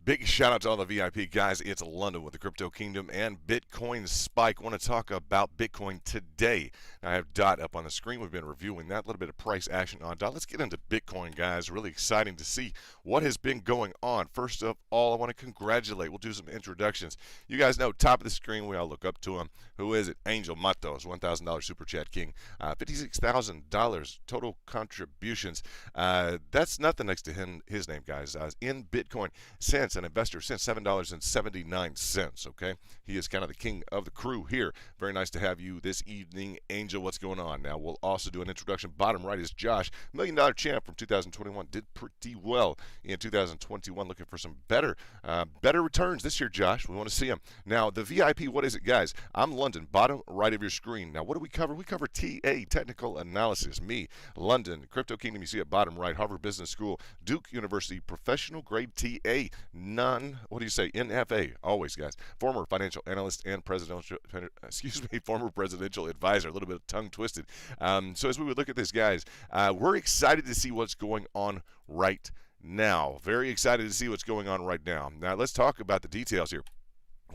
Big shout out to all the VIP guys. It's London with the Crypto Kingdom and Bitcoin Spike. Want to talk about Bitcoin today. Now, I have Dot up on the screen. We've been reviewing that. A little bit of price action on Dot. Let's get into Bitcoin, guys. Really exciting to see what has been going on. First of all, I want to congratulate. We'll do some introductions. You guys know, top of the screen, we all look up to him. Who is it? Angel Matos, $1,000 Super Chat King. $56,000 total contributions. That's nothing next to his name, guys. In Bitcoin since an investor since $7.79. Okay, he is kind of the king of the crew here. Very nice to have you this evening, Angel. What's going on? Now we'll also do an introduction. Bottom right is Josh, $1 Million champ from 2021. Did pretty well in 2021. Looking for some better returns this year, Josh. We want to see him. Now the VIP. What is it, guys? I'm London. Bottom right of your screen. Now what do we cover? We cover TA, technical analysis. Me, London, Crypto Kingdom. You see at bottom right, Harvard Business School, Duke University, professional grade TA. NFA, always, guys. Former financial analyst and former presidential advisor. A little bit of tongue twisted. So as we would look at this, guys, we're excited to see what's going on right now. Very excited to see what's going on right now. Now let's talk about the details here.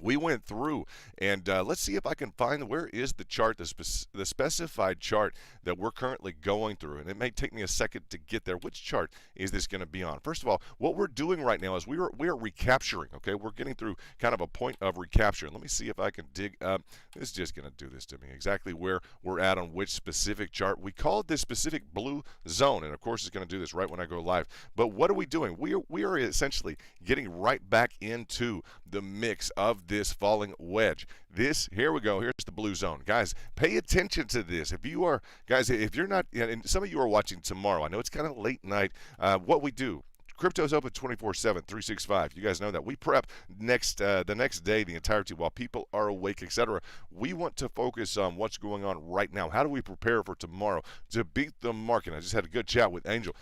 We went through, and let's see if I can find where is the chart, the specified chart that we're currently going through. And it may take me a second to get there. Which chart is this going to be on? First of all, what we're doing right now is we are recapturing. Okay, we're getting through kind of a point of recapture. Let me see if I can dig up. This is just going to do this to me. Exactly where we're at on which specific chart. We called this specific blue zone, and of course it's going to do this right when I go live. But what are we doing? We are essentially getting right back into the mix of this falling wedge. Here we go. Here's the blue zone. Guys, pay attention to this. If you are, guys, if you're not, and some of you are watching tomorrow, I know it's kind of late night. What we do, crypto's open 24/7, 365. You guys know that. We prep the next day, the entirety, while people are awake, etc. We want to focus on what's going on right now. How do we prepare for tomorrow to beat the market? I just had a good chat with Angel.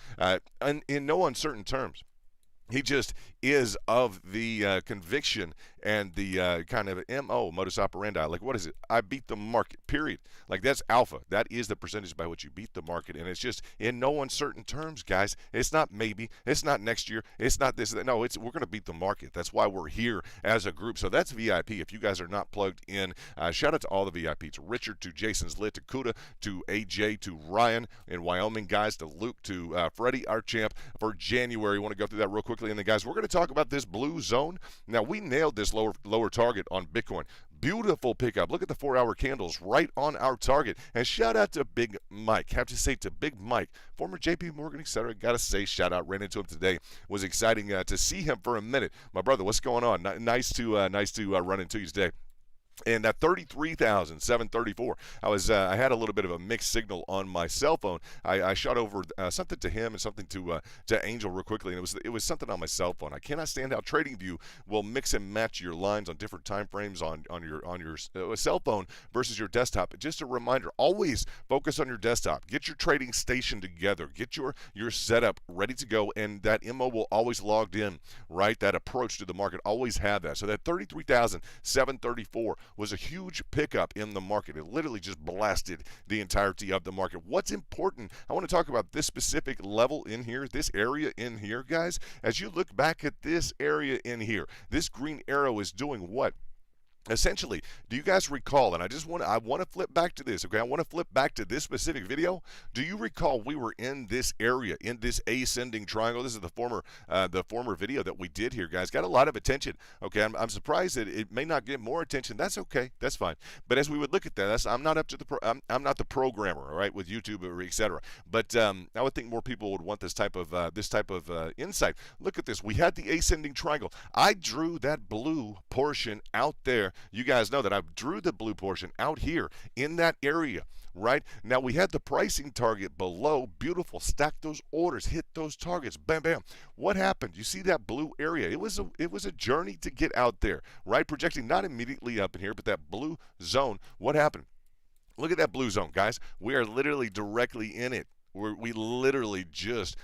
In no uncertain terms, he just is of the conviction and the kind of modus operandi. Like, what is it? I beat the market, period. Like, that's alpha. That is the percentage by which you beat the market. And it's just in no uncertain terms, guys. It's not maybe. It's not next year. It's not this. No, we're going to beat the market. That's why we're here as a group. So that's VIP. If you guys are not plugged in, shout out to all the VIP. To Richard, to Jason's Lit, to Kuda, to AJ, to Ryan in Wyoming, guys, to Luke, to Freddie, our champ, for January. You want to go through that real quickly. And then, guys, we're going to talk about this blue zone. Now, we nailed this lower target on Bitcoin. Beautiful pickup. Look at the 4-hour candles right on our target. And shout out to Big Mike. Have to say to Big Mike, former JP Morgan, etc. Got to say shout out. Ran into him today. Was exciting to see him for a minute. My brother, what's going on? Nice to run into you today. And at 33,734, I had a little bit of a mixed signal on my cell phone. I shot over something to him and something to Angel real quickly, and it was something on my cell phone. I cannot stand how TradingView will mix and match your lines on different time frames on your cell phone versus your desktop. Just a reminder: always focus on your desktop. Get your trading station together. Get your setup ready to go, and that MO will always logged in. Right, that approach to the market, always have that. So that 33,734. Was a huge pickup in the market. It literally just blasted the entirety of the market. What's important, I want to talk about this specific level in here, this area in here, guys. As you look back at this area in here, this green arrow is doing what? Essentially, do you guys recall, and I want to flip back to this, okay? I want to flip back to this specific video. Do you recall we were in this area, in this ascending triangle? This is the former video that we did here, guys. Got a lot of attention, okay? I'm surprised that it may not get more attention. That's okay. That's fine. But as we would look at that, I'm not I'm not the programmer, all right, with YouTube or etc. But I would think more people would want this type of insight. Look at this. We had the ascending triangle. I drew that blue portion out there. You guys know that I drew the blue portion out here in that area, right? Now we had the pricing target below. Beautiful. Stack those orders, hit those targets. Bam, bam. What happened? You see that blue area? It was a journey to get out there, right? Projecting not immediately up in here, but that blue zone. What happened? Look at that blue zone, guys. We are literally directly in it. We literally just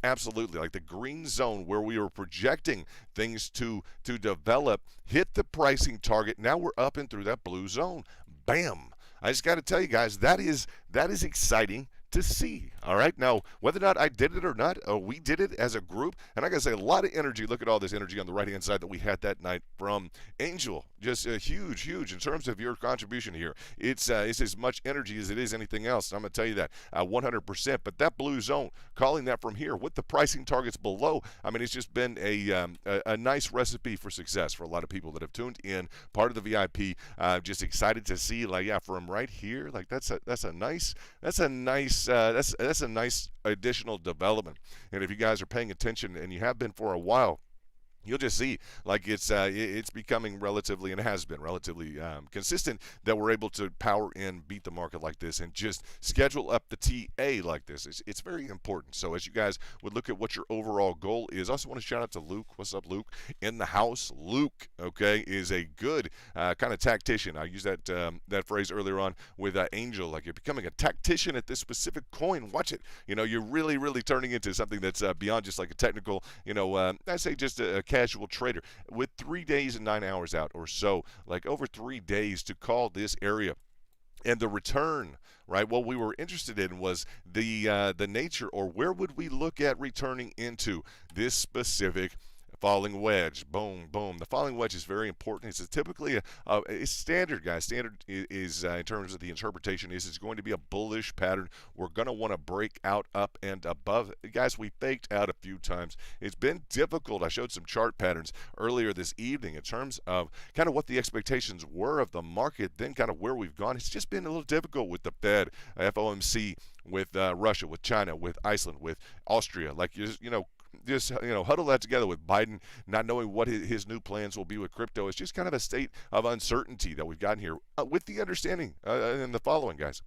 absolutely, like the green zone where we were projecting things to develop, hit the pricing target. Now we're up and through that blue zone. Bam. I just got to tell you guys, that is exciting to see. All right. Now, whether or not I did it or not, we did it as a group. And I got to say, a lot of energy. Look at all this energy on the right hand side that we had that night from Angel. Just huge, huge in terms of your contribution here. It's as much energy as it is anything else. I'm going to tell you that 100%. But that blue zone, calling that from here with the pricing targets below, I mean, it's just been a nice recipe for success for a lot of people that have tuned in, part of the VIP. Just excited to see, like, yeah, from right here, like that's a nice that's a nice additional development. And if you guys are paying attention, and you have been for a while, you'll just see like it's becoming relatively, and has been relatively consistent, that we're able to power in, beat the market like this, and just schedule up the TA like this. It's very important. So as you guys would look at what your overall goal is, I also want to shout out to Luke. What's up, Luke? In the house. Luke, okay, is a good kind of tactician. I used that phrase earlier on with Angel. Like, you're becoming a tactician at this specific coin. Watch it. You're really turning into something that's beyond just like a technical. I say just a casual trader with 3 days and 9 hours out or so, like over 3 days to call this area. And the return, right? What we were interested in was the nature, or where would we look at returning into this specific falling wedge. Boom, boom. The falling wedge is very important. It's typically it's standard, guys. Standard is in terms of the interpretation, is it's going to be a bullish pattern. We're going to want to break out, up and above. Guys, we faked out a few times. It's been difficult. I showed some chart patterns earlier this evening in terms of kind of what the expectations were of the market, then kind of where we've gone. It's just been a little difficult with the Fed, FOMC, with Russia, with China, with Iceland, with Austria. Like, just huddle that together with Biden not knowing what his new plans will be with crypto. It's just kind of a state of uncertainty that we've gotten here, with the understanding in the following, guys,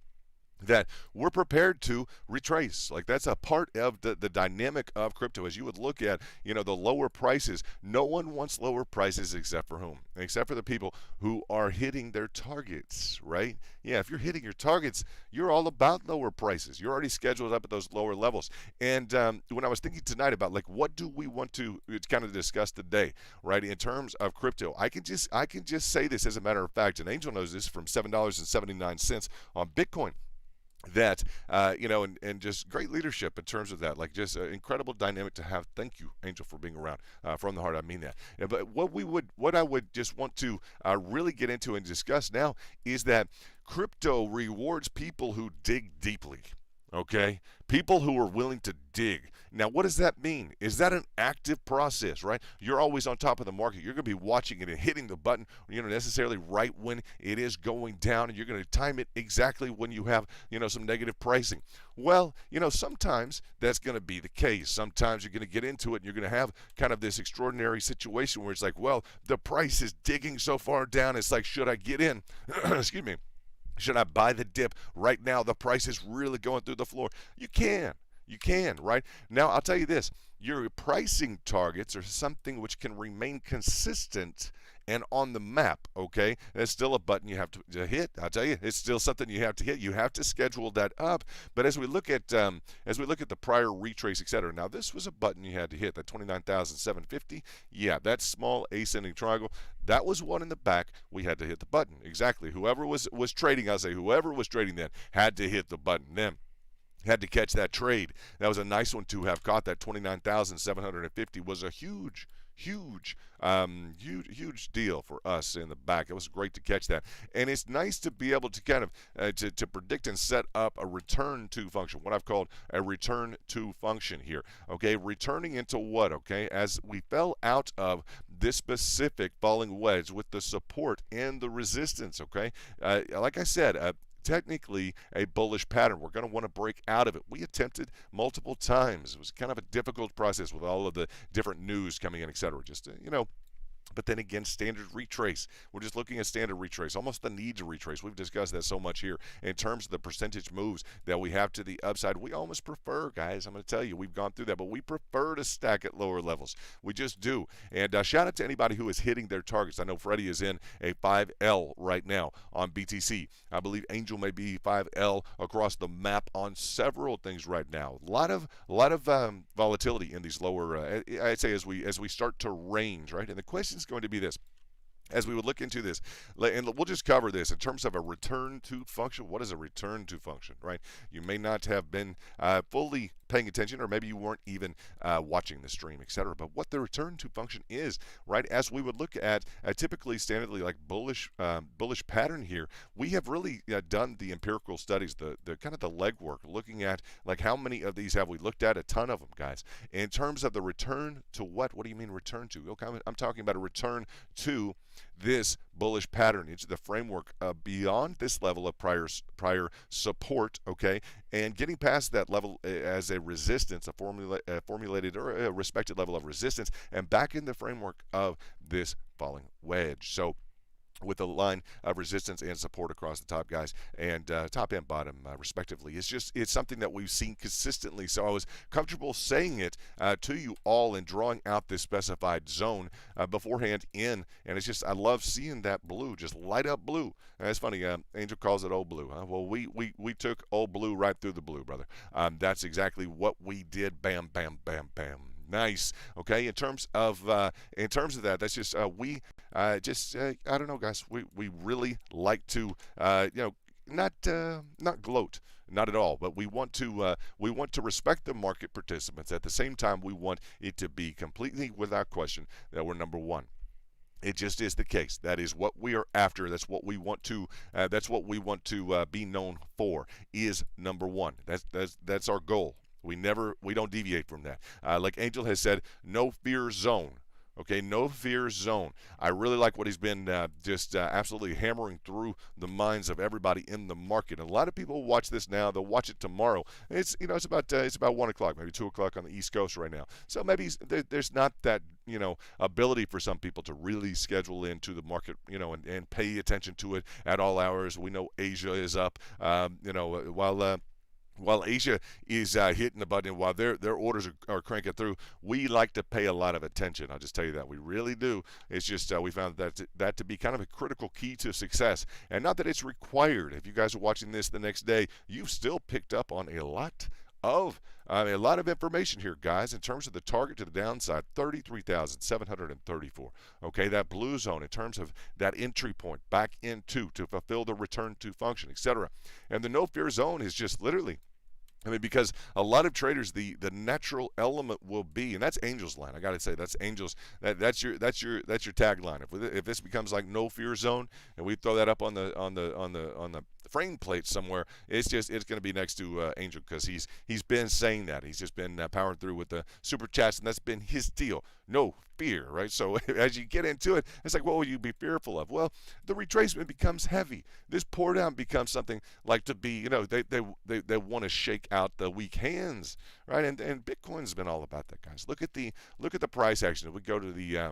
that we're prepared to retrace. Like, that's a part of the dynamic of crypto. As you would look at, the lower prices, no one wants lower prices except for whom? Except for the people who are hitting their targets, right? Yeah, if you're hitting your targets, you're all about lower prices. You're already scheduled up at those lower levels. And when I was thinking tonight about, like, what do we want to kind of discuss today, right, in terms of crypto, I can just say this as a matter of fact, and Angel knows this from $7.79 on Bitcoin, that and just great leadership in terms of that, like, just incredible dynamic to have. Thank you, Angel, for being around from the heart. I mean that. But what I would just want to really get into and discuss now is that crypto rewards people who dig deeply. Okay? People who are willing to dig. Now, what does that mean? Is that an active process, right? You're always on top of the market. You're going to be watching it and hitting the button, necessarily right when it is going down, and you're going to time it exactly when you have, some negative pricing. Well, sometimes that's going to be the case. Sometimes you're going to get into it, and you're going to have kind of this extraordinary situation where it's like, well, the price is digging so far down, it's like, should I get in? Excuse me. Should I buy the dip right now? The price is really going through the floor. You can, right? Now, I'll tell you this. Your pricing targets are something which can remain consistent and on the map, okay? There's still a button you have to hit. I'll tell you, it's still something you have to hit. You have to schedule that up. But as we look at the prior retrace, etc. Now, this was a button you had to hit, that 29,750. Yeah, that small ascending triangle. That was one in the back. We had to hit the button. Exactly. Whoever was trading, I'll say whoever was trading then had to hit the button. Then had to catch that trade. That was a nice one to have caught. That 29,750 was a huge deal for us in the back. It was great to catch that, and it's nice to be able to kind of to predict and set up a return to function, what I've called a return to function here. Okay, returning into what? Okay, as we fell out of this specific falling wedge with the support and the resistance. Okay, like I said, technically a bullish pattern. We're going to want to break out of it. We attempted multiple times. It was kind of a difficult process with all of the different news coming in, etc. Just but then again, standard retrace. We're just looking at standard retrace, almost the need to retrace. We've discussed that so much here in terms of the percentage moves that we have to the upside. We almost prefer, guys, I'm going to tell you, we've gone through that, but we prefer to stack at lower levels. We just do. And shout out to anybody who is hitting their targets. I know Freddie is in a 5L right now on BTC. I believe Angel may be 5L across the map on several things right now. A lot of volatility in these lower, I'd say, as we start to range, right? And the question is going to be this. as we would look into this, and we'll just cover this in terms of a return to function. What is a return to function, right? You may not have been fully paying attention, or maybe you weren't even watching the stream, etc. But what the return to function is, right? As we would look at typically standardly like bullish pattern here, we have really done the empirical studies, the kind of the legwork, looking at like how many of these have we looked at? A ton of them, guys. In terms of the return to what? What do you mean return to? Okay, I'm talking about a return to this bullish pattern into the framework beyond this level of prior support, okay, and getting past that level as a resistance, a formulated or a respected level of resistance, and back in the framework of this falling wedge. So with a line of resistance and support across the top, guys, and top and bottom, respectively. It's something that we've seen consistently. So I was comfortable saying it to you all and drawing out this specified zone beforehand and it's just, I love seeing that blue, just light up blue. It's funny, Angel calls it old blue. Huh? Well, we took old blue right through the blue, brother. That's exactly what we did. Bam, bam, bam, bam. Nice. Okay. In terms of that, that's just we just I don't know, guys. We really like to not gloat, not at all, but we want to respect the market participants. At the same time, we want it to be completely without question that we're number one. It just is the case. That is what we are after. That's what we want to. Be known for. Is number one. That's our goal. We don't deviate from that. Like Angel has said, no fear zone. Okay, no fear zone. I really like what he's been just absolutely hammering through the minds of everybody in the market. And a lot of people watch this now. They'll watch it tomorrow. It's about 1 o'clock, maybe 2 o'clock on the East Coast right now. So maybe there's not that ability for some people to really schedule into the market, and pay attention to it at all hours. We know Asia is up, while Asia is hitting the button, while their orders are cranking through, we like to pay a lot of attention. I'll just tell you that. We really do. It's just we found that to be kind of a critical key to success. And not that it's required. If you guys are watching this the next day, you've still picked up on a lot of information here, guys, in terms of the target to the downside, 33,734. Okay, that blue zone in terms of that entry point back into to fulfill the return to function, etc. And the no fear zone is just literally, because a lot of traders, the natural element will be, and that's Angel's line. I got to say, that's Angel's. That's your tagline. If this becomes like no fear zone, and we throw that up on the frame plate somewhere, it's going to be next to Angel, because he's been saying that. He's just been powering through with the super chats, and that's been his deal. No fear, right? So as you get into it, it's like, what will you be fearful of? Well, the retracement becomes heavy. This pour down becomes something like to be, they want to shake out the weak hands, right? And Bitcoin's been all about that, guys. Look at the price action. If we go to the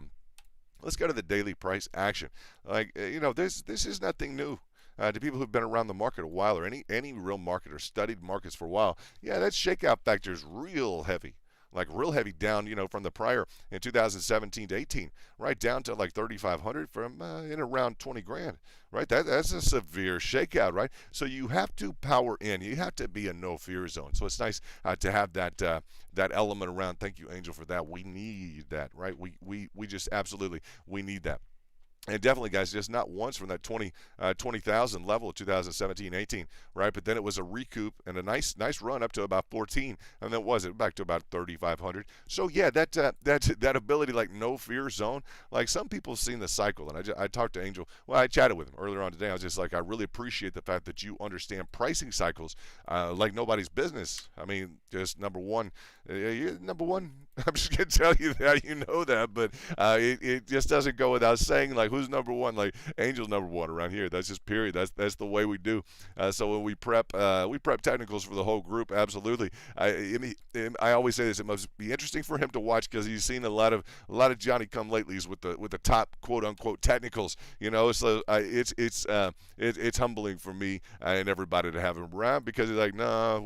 let's go to the daily price action. Like this is nothing new. To people who've been around the market a while, or any real market or studied markets for a while, yeah, that shakeout factor is real heavy. Like real heavy down, from the prior in 2017 to 18, right down to like 3,500 from in around 20 grand, right? That's a severe shakeout, right? So you have to power in. You have to be a no fear zone. So it's nice to have that element around. Thank you, Angel, for that. We need that, right? We just absolutely we need that. And definitely, guys, just not once from that 20,000 level of 2017-18, right? But then it was a recoup and a nice run up to about 14, and then back to about 3,500. So yeah, that ability, like no fear zone, like some people have seen the cycle. And I talked to Angel. Well, I chatted with him earlier on today. I was just like, I really appreciate the fact that you understand pricing cycles like nobody's business. I mean, just number one. I'm just gonna tell you that, that, but it just doesn't go without saying, like, who's number one? Like, Angel's number one around here. That's just period. That's the way we do. So when we prep technicals for the whole group, absolutely. I always say this: it must be interesting for him to watch, because he's seen a lot of Johnny come latelys with the top quote unquote technicals. So it's humbling for me and everybody to have him around, because he's like, no,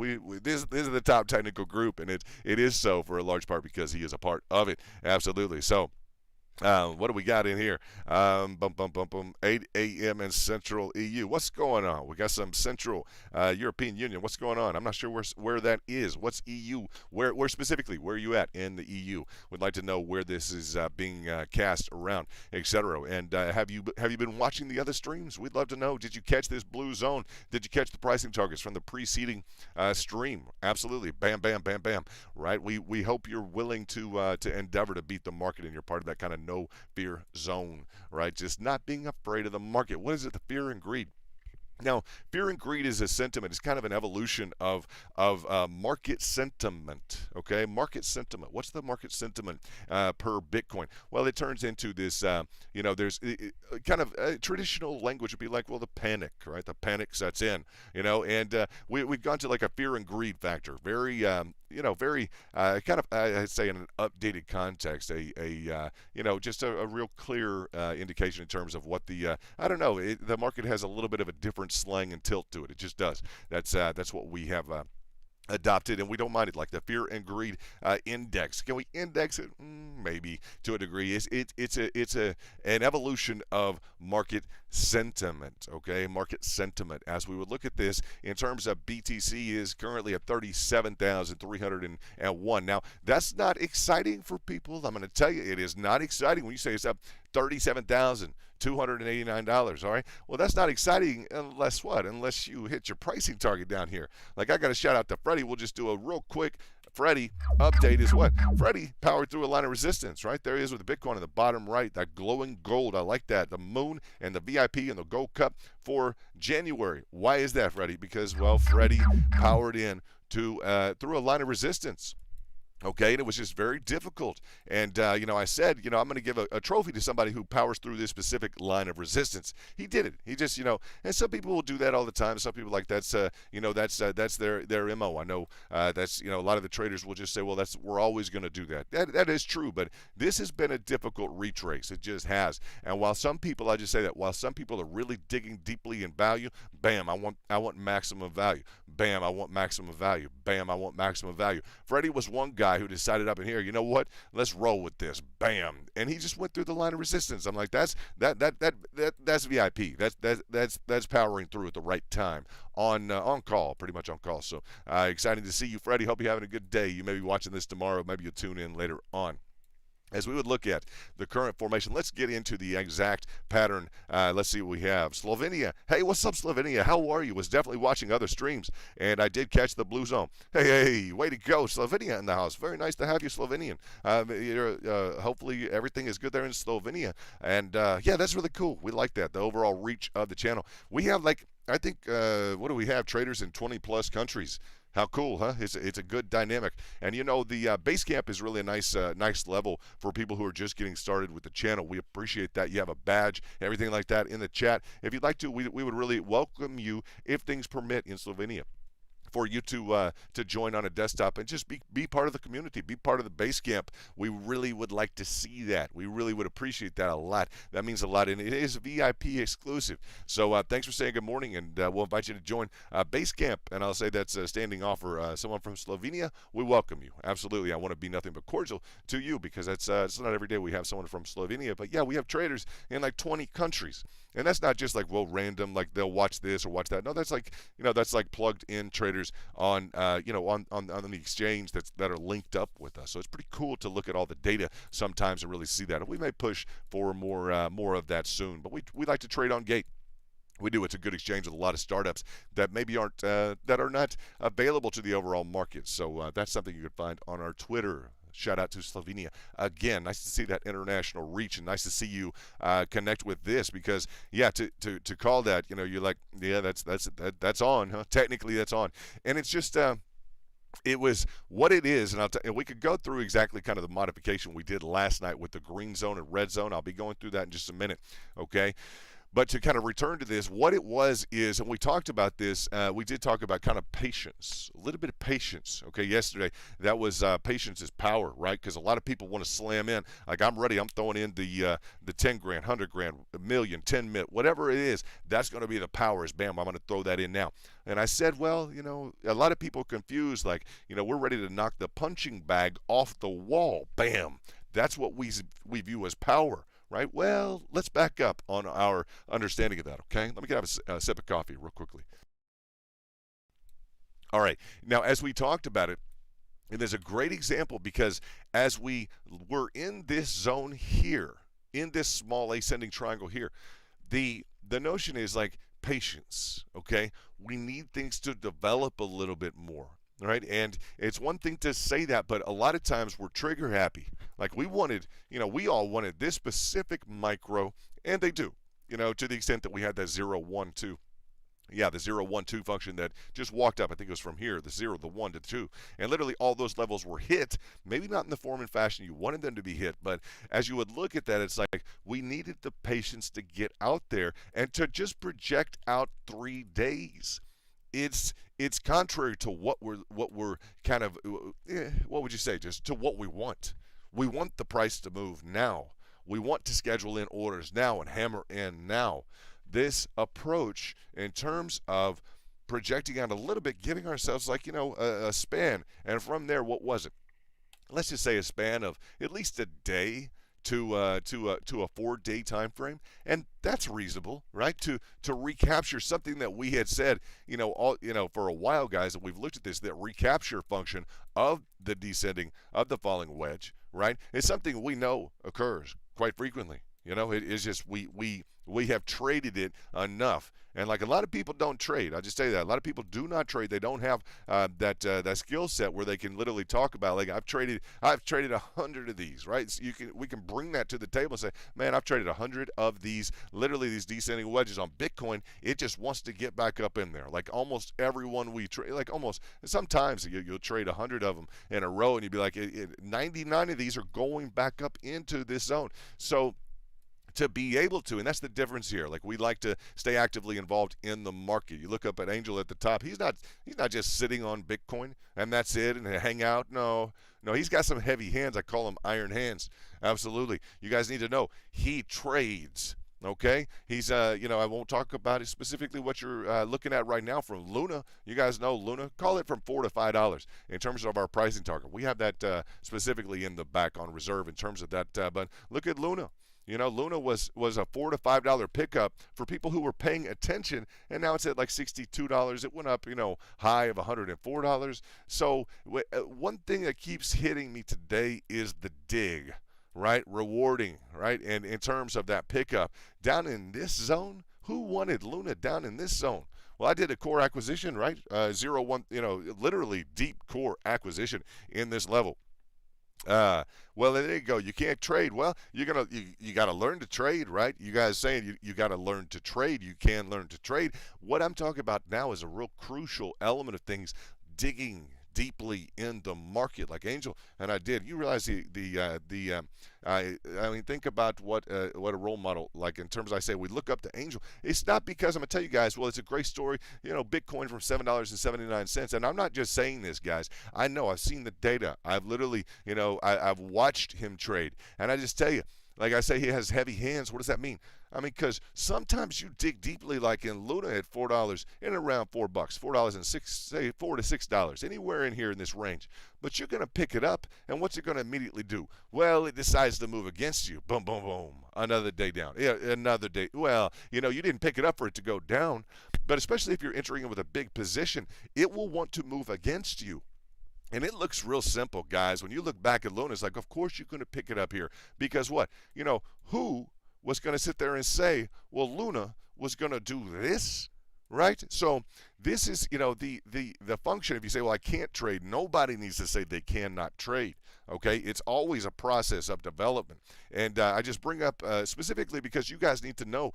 this is the top technical group, and it is so for a large part because he is a part of it. Absolutely. So What do we got in here? Bum, bum, bum, bum. 8 a.m. in Central EU. What's going on? We got some Central European Union. What's going on? I'm not sure where that is. What's EU? Where specifically? Where are you at in the EU? We'd like to know where this is being cast around, etc. And have you been watching the other streams? We'd love to know. Did you catch this blue zone? Did you catch the pricing targets from the preceding stream? Absolutely. Bam, bam, bam, bam. Right. We hope you're willing to endeavor to beat the market, and you're part of that kind of no fear zone, right? Just not being afraid of the market. What is it? The fear and greed. Now, fear and greed is a sentiment. It's kind of an evolution of market sentiment. Okay, market sentiment. What's the market sentiment per Bitcoin? Well, it turns into this. There's kind of traditional language would be like, well, the panic, right? The panic sets in. And we've gone to like a fear and greed factor. Very very kind of, I'd say in an updated context, just a real clear indication in terms of what I don't know, the market has a little bit of a different slang and tilt to it. It just does. That's what we have adopted, and we don't mind it. Like the fear and greed index, can we index it? Maybe to a degree. It's an evolution of market sentiment. Okay, market sentiment. As we would look at this in terms of BTC is currently at 37,301. Now that's not exciting for people. I'm going to tell you, it is not exciting when you say it's up $37,289. All right. Well, that's not exciting unless what? Unless you hit your pricing target down here. Like I got to shout out to Freddie. We'll just do a real quick Freddie update is what? Freddie powered through a line of resistance, right? There he is with the Bitcoin in the bottom right, that glowing gold. I like that. The moon and the VIP and the gold cup for January. Why is that, Freddie? Because, well, Freddie powered in to through a line of resistance. Okay, and it was just very difficult. And, I said, I'm going to give a trophy to somebody who powers through this specific line of resistance. He did it. He just, and some people will do that all the time. Some people like that's their MO. I know that's, a lot of the traders will just say, well, we're always going to do that. That is true, but this has been a difficult retrace. It just has. And while some people, I just say that, while some people are really digging deeply in value, bam, I want maximum value. Bam, I want maximum value. Bam, I want maximum value. Freddie was one guy who decided up in here, you know what? Let's roll with this. Bam, and he just went through the line of resistance. I'm like, that's VIP. That's powering through at the right time on call, pretty much on call. So exciting to see you, Freddie. Hope you're having a good day. You may be watching this tomorrow. Maybe you'll tune in later on. As we would look at the current formation, let's get into the exact pattern. Let's see what we have. Slovenia. Hey, what's up, Slovenia? How are you? Was definitely watching other streams, and I did catch the blue zone. Hey, way to go. Slovenia in the house. Very nice to have you, Slovenian. Hopefully everything is good there in Slovenia. And, yeah, that's really cool. We like that, the overall reach of the channel. We have, I think, what do we have? Traders in 20-plus countries. How cool, huh? It's a good dynamic. And the Basecamp is really a nice level for people who are just getting started with the channel. We appreciate that. You have a badge, everything like that in the chat. If you'd like to, we would really welcome you, if things permit, in Slovenia, for you to join on a desktop and just be part of the community, be part of the Basecamp. We really would like to see that. We really would appreciate that a lot. That means a lot, and it is VIP exclusive. So thanks for saying good morning, and we'll invite you to join Basecamp. And I'll say that's a standing offer. Someone from Slovenia, we welcome you. Absolutely. I want to be nothing but cordial to you, because it's not every day we have someone from Slovenia. But yeah, we have traders in like 20 countries. And that's not just like, well, random, like they'll watch this or watch that. No, that's like, that's like plugged in traders on the exchange that are linked up with us. So it's pretty cool to look at all the data sometimes and really see that. And we may push for more of that soon. But we like to trade on Gate. We do. It's a good exchange with a lot of startups that maybe that are not available to the overall market. So that's something you can find on our Twitter. Shout out to Slovenia. Again, nice to see that international reach, and nice to see you connect with this, because, yeah, to call that, you're like, yeah, that's on, huh? Technically, that's on. And it's just, it was what it is, and we could go through exactly kind of the modification we did last night with the green zone and red zone. I'll be going through that in just a minute, okay? But to kind of return to this, what it was is, and we talked about this, we did talk about kind of patience, a little bit of patience, okay, yesterday. That was patience is power, right? Because a lot of people want to slam in. Like, I'm ready. I'm throwing in the 10 grand, 100 grand, a million, 10 mil, whatever it is, that's going to be the power is, bam, I'm going to throw that in now. And I said, well, a lot of people confuse, like, we're ready to knock the punching bag off the wall, bam. That's what we view as power, right? Well, let's back up on our understanding of that, okay? Let me get a sip of coffee real quickly. All right. Now, as we talked about it, and there's a great example because as we were in this zone here, in this small ascending triangle here, the notion is like patience, okay? We need things to develop a little bit more, right? And it's one thing to say that, but a lot of times we're trigger happy. Like we wanted, we all wanted this specific micro, and they do, to the extent that we had that 0, 1, 2. Yeah, the 0, 1, 2 function that just walked up. I think it was from here, the 0, the 1 to 2. And literally all those levels were hit, maybe not in the form and fashion you wanted them to be hit, but as you would look at that, it's like we needed the patience to get out there and to just project out 3 days. It's contrary to what we're kind of what would you say, just to what we want. We want the price to move now. We want to schedule in orders now and hammer in now. This approach in terms of projecting out a little bit, giving ourselves like a span, and from there, what was it? Let's just say a span of at least a day to a 4-day time frame, and that's reasonable, right? To recapture something that we had said, for a while, guys, that we've looked at this, that recapture function of the descending of the falling wedge, right? It's something we know occurs quite frequently. It is just we have traded it enough, and like a lot of people don't trade. I'll just tell you that a lot of people do not trade. They don't have that skill set where they can literally talk about like I've traded 100 of these, right? So we can bring that to the table and say, man, I've traded 100 of these, literally these descending wedges on Bitcoin. It just wants to get back up in there. Like almost everyone we trade, like almost sometimes you'll trade 100 of them in a row, and you'll be like 99 of these are going back up into this zone. So to be able to, and that's the difference here. Like we like to stay actively involved in the market. You look up at Angel at the top. He's not just sitting on Bitcoin and that's it and hang out. No, he's got some heavy hands. I call them iron hands. Absolutely. You guys need to know he trades. Okay, he's I won't talk about it specifically what you're looking at right now from Luna. You guys know Luna. Call it from $4 to $5 in terms of our pricing target. We have that specifically in the back on reserve in terms of that. But look at Luna. Luna was a $4 to $5 pickup for people who were paying attention, and now it's at like $62. It went up, high of $104. So one thing that keeps hitting me today is the dig, right? Rewarding, right? And in terms of that pickup down in this zone, who wanted Luna down in this zone? Well, I did a core acquisition, right? 0, 1, literally deep core acquisition in this level. Well, there you go. You can't trade. Well, you got to learn to trade, right? You guys saying you got to learn to trade. You can learn to trade. What I'm talking about now is a real crucial element of things, digging deeply in the market like Angel and I did. You realize I mean, think about what a role model, like in terms, I say we look up to Angel. It's not because I'm gonna tell you guys, well, it's a great story, Bitcoin from $7.79, and I'm not just saying this, guys. I know, I've seen the data. I've literally, I've watched him trade, and I just tell you, like I say, he has heavy hands. What does that mean? I mean, because sometimes you dig deeply, like in Luna at $4, in around $4, $4.06, say $4 to $6, anywhere in here in this range. But you're going to pick it up, and what's it going to immediately do? Well, it decides to move against you. Boom, boom, boom. Another day down. Yeah, another day. Well, you didn't pick it up for it to go down, but especially if you're entering it with a big position, it will want to move against you. And it looks real simple, guys. When you look back at Luna, it's like, of course you're going to pick it up here. Because what? Who was going to sit there and say, well, Luna was going to do this, right? So this is, the function. If you say, well, I can't trade, nobody needs to say they cannot trade, okay? It's always a process of development. And I just bring up specifically because you guys need to know,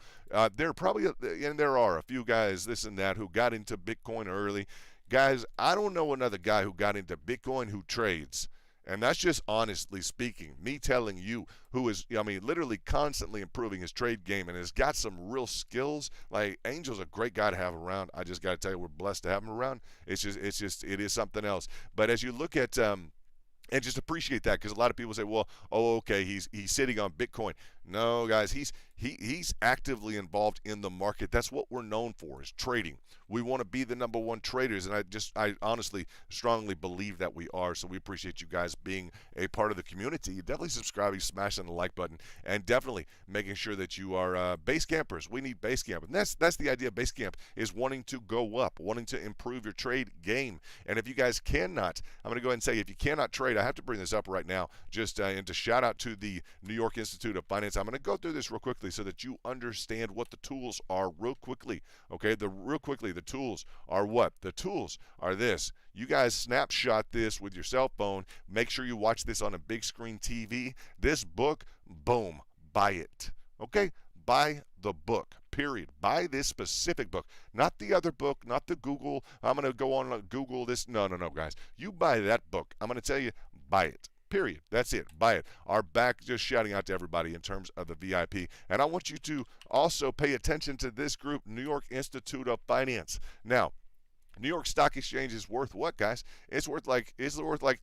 there are a few guys, this and that, who got into Bitcoin early. Guys, I don't know another guy who got into Bitcoin who trades. And that's just honestly speaking, me telling you, who is, literally constantly improving his trade game and has got some real skills. Like, Angel's a great guy to have around. I just got to tell you, we're blessed to have him around. It is something else. But as you look at, and just appreciate that, because a lot of people say, well, oh, okay, he's sitting on Bitcoin. No, guys, he's actively involved in the market. That's what we're known for, is trading. We want to be the number one traders, and I honestly strongly believe that we are. So we appreciate you guys being a part of the community. Definitely subscribing, smashing the like button, and definitely making sure that you are base campers. We need base camp, and that's the idea of base camp, is wanting to go up, wanting to improve your trade game. And if you guys cannot, I'm going to go ahead and say, if you cannot trade, I have to bring this up right now, just and to shout out to the New York Institute of Finance. I'm going to go through this real quickly so that you understand what the tools are real quickly. Okay, the tools are what? The tools are this. You guys snapshot this with your cell phone. Make sure you watch this on a big screen TV. This book, boom, buy it. Okay, buy the book. Period. Buy this specific book, not the other book, not the Google. I'm going to go on Google this. No, guys. You buy that book. I'm going to tell you, buy it. Period. That's it. Buy it. Our back, just shouting out to everybody in terms of the VIP. And I want you to also pay attention to this group, New York Institute of Finance. Now, New York Stock Exchange is worth what, guys? It's worth like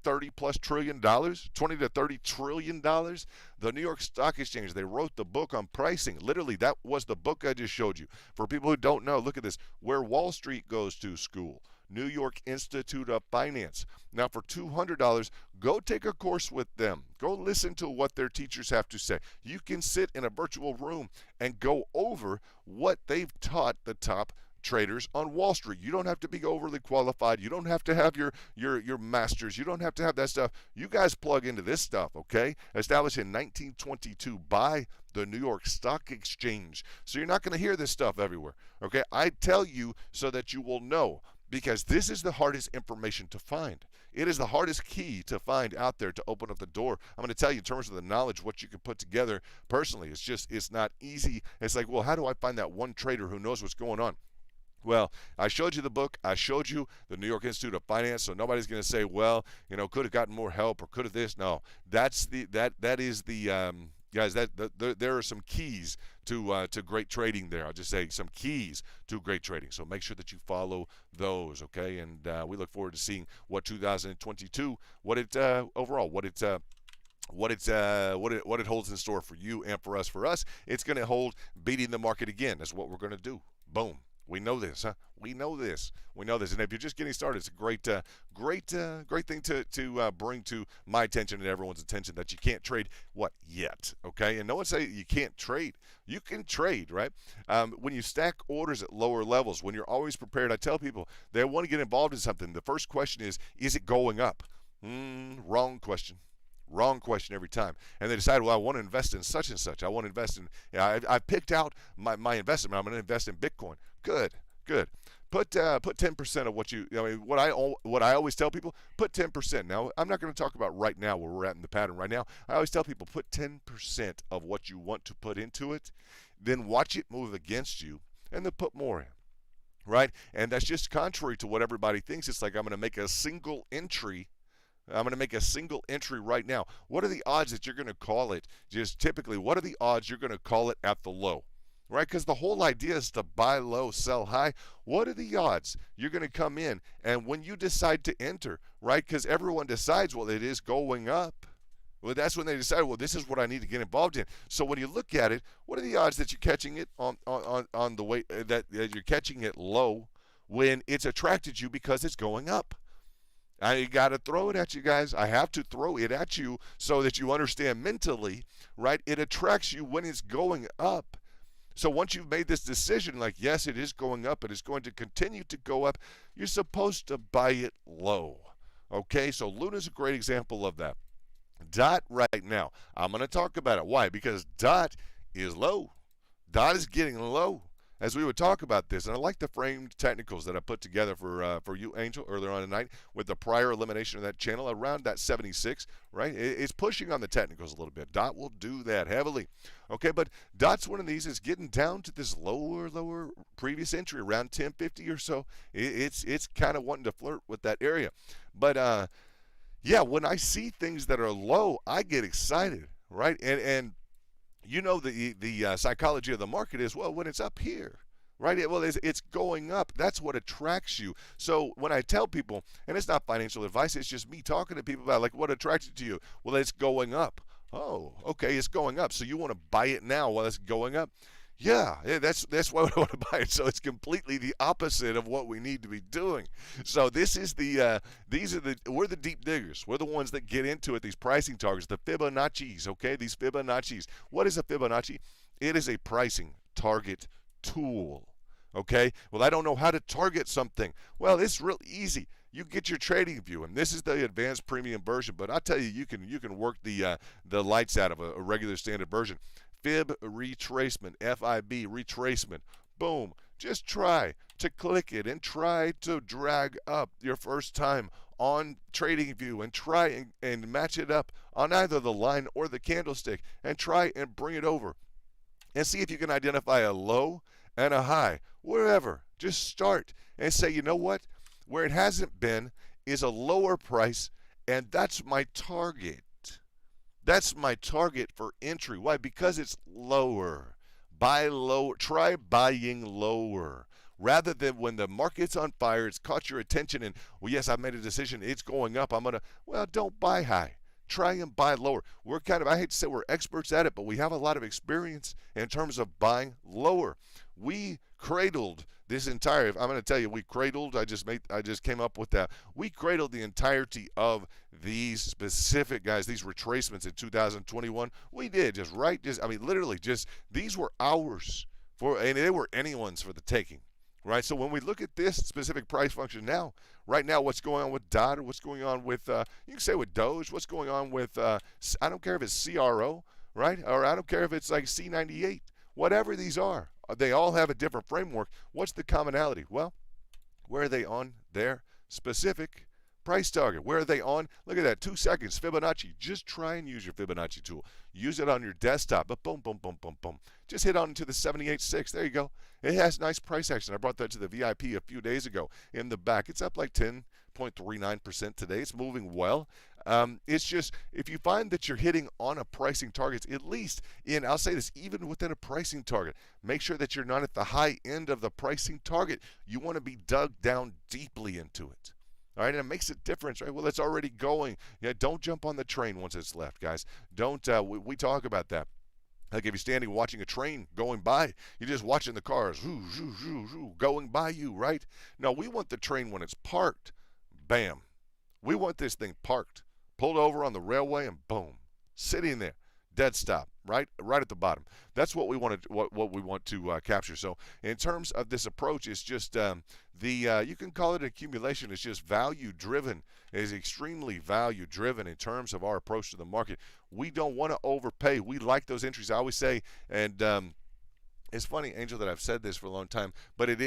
30 plus trillion dollars, 20 to 30 trillion dollars. The New York Stock Exchange, they wrote the book on pricing. Literally, that was the book I just showed you. For people who don't know, look at this. Where Wall Street goes to school. New York Institute of Finance. Now, for $200, go take a course with them. Go listen to what their teachers have to say. You can sit in a virtual room and go over what they've taught the top traders on Wall Street. You don't have to be overly qualified. You don't have to have your masters. You don't have to have that stuff. You guys plug into this stuff, okay? Established in 1922 by the New York Stock Exchange. So you're not going to hear this stuff everywhere, okay? I tell you so that you will know, because this is the hardest information to find. It is the hardest key to find out there to open up the door. I'm going to tell you in terms of the knowledge, what you can put together personally. It's not easy. It's like, well, how do I find that one trader who knows what's going on? Well, I showed you the book. I showed you the New York Institute of Finance, so nobody's going to say, well, could have gotten more help or could have this. No, that is the guys. There are some keys to great trading there. I'll just say some keys to great trading. So make sure that you follow those, okay? And we look forward to seeing what 2022, what it overall, what it holds in store for you and for us. For us, it's going to hold beating the market again. That's what we're going to do. Boom. We know this, huh? We know this. And if you're just getting started, it's a great thing to bring to my attention and everyone's attention, that you can't trade yet, okay? And no one say you can't trade. You can trade, right? When you stack orders at lower levels, when you're always prepared, I tell people they want to get involved in something. The first question is it going up? Wrong question. Wrong question every time. And they decide, well, I want to invest in such and such. I want to invest in, I've picked out my investment. I'm going to invest in Bitcoin. Good. Put 10% of what I always tell people, put 10%. Now, I'm not going to talk about right now where we're at in the pattern right now. I always tell people, put 10% of what you want to put into it, then watch it move against you, and then put more in. Right? And that's just contrary to what everybody thinks. It's like, I'm going to make a single entry. I'm going to make a single entry right now. What are the odds that you're going to call it? Just typically, what are the odds you're going to call it at the low? Right? Because the whole idea is to buy low, sell high. What are the odds you're going to come in, and when you decide to enter, right? Because everyone decides, well, it is going up. Well, that's when they decide, well, this is what I need to get involved in. So when you look at it, what are the odds that you're catching it on the way that you're catching it low when it's attracted you because it's going up? I got to throw it at you guys. I have to throw it at you so that you understand mentally, right? It attracts you when it's going up. So once you've made this decision, like, yes, it is going up, and it's going to continue to go up, you're supposed to buy it low. Okay, so Luna's a great example of that. DOT right now, I'm going to talk about it. Why? Because DOT is low. DOT is getting low as we would talk about this. And I like the framed technicals that I put together for you, Angel, earlier on tonight with the prior elimination of that channel around that 76, right? It's pushing on the technicals a little bit. DOT will do that heavily. Okay, but DOT's one of these. It's getting down to this lower previous entry around 1050 or so. It's kind of wanting to flirt with that area. But yeah, when I see things that are low, I get excited, right? And you know, the psychology of the market is, well, when it's up here, right? Well, it's going up. That's what attracts you. So when I tell people, and it's not financial advice, it's just me talking to people about, like, what attracted to you? Well, it's going up. Oh, okay, it's going up. So you want to buy it now while it's going up? Yeah, that's why we want to buy it. So it's completely the opposite of what we need to be doing. So this is these are we're the deep diggers. We're the ones that get into it. These pricing targets, the Fibonacci's. Okay, these Fibonacci's. What is a Fibonacci? It is a pricing target tool. Okay, well, I don't know how to target something. Well, it's real easy. You get your trading view, and this is the advanced premium version. But I tell you, you can work the lights out of a regular standard version. Fib retracement, FIB retracement. Boom. Just try to click it and try to drag up your first time on TradingView and try and match it up on either the line or the candlestick and try and bring it over and see if you can identify a low and a high wherever. Just start and say, you know what? Where it hasn't been is a lower price, and that's my target. That's my target for entry. Why? Because it's lower. Buy lower. Try buying lower. Rather than when the market's on fire, it's caught your attention, and, well, yes, I've made a decision. It's going up. I'm going to, well, don't buy high. Try and buy lower. We're I hate to say we're experts at it, but we have a lot of experience in terms of buying lower. We cradled this entire, I'm going to tell you, I just came up with that. We cradled the entirety of these specific guys, these retracements in 2021. We did, literally, these were ours and they were anyone's for the taking. Right, so when we look at this specific price function now, right now, what's going on with DOT, or what's going on with, you can say with Doge, what's going on with, I don't care if it's CRO, right, or I don't care if it's like C98, whatever these are, they all have a different framework. What's the commonality? Well, where are they on their specific price target? Where are they on? Look at that, 2 seconds, Fibonacci. Just try and use your Fibonacci tool. Use it on your desktop, but boom, boom, boom, boom, boom. Just hit on to the 78.6. There you go. It has nice price action. I brought that to the VIP a few days ago in the back. It's up like 10.39% today. It's moving well. It's just, if you find that you're hitting on a pricing target, at least I'll say this, even within a pricing target, make sure that you're not at the high end of the pricing target. You want to be dug down deeply into it. All right, and it makes a difference, right? Well, it's already going. Yeah, don't jump on the train once it's left, guys. Don't. We talk about that. Like if you're standing watching a train going by, you're just watching the cars going by you, right? No, we want the train when it's parked. Bam. We want this thing parked, pulled over on the railway, and boom, sitting there, dead stop, right at the bottom. That's what we want to capture. So in terms of this approach, it's just you can call it accumulation. It's just value driven. It is extremely value driven in terms of our approach to the market. We don't want to overpay. We like those entries. I always say, and it's funny, Angel, that I've said this for a long time, but it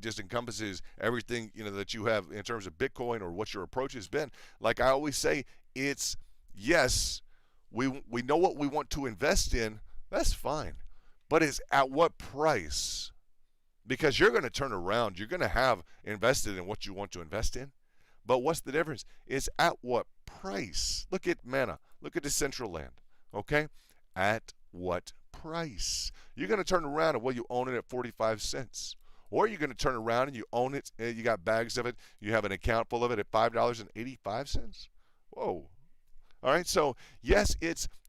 just encompasses everything that you have in terms of Bitcoin or what your approach has been. Like I always say, it's yes. We know what we want to invest in. That's fine. But it's at what price? Because you're going to turn around. You're going to have invested in what you want to invest in. But what's the difference? It's at what price? Look at Mana. Look at Decentraland. Okay? At what price? You're going to turn around and, well, you own it at 45 cents. Or you're going to turn around and you own it, and you got bags of it. You have an account full of it at $5.85. Whoa. All right, so yes,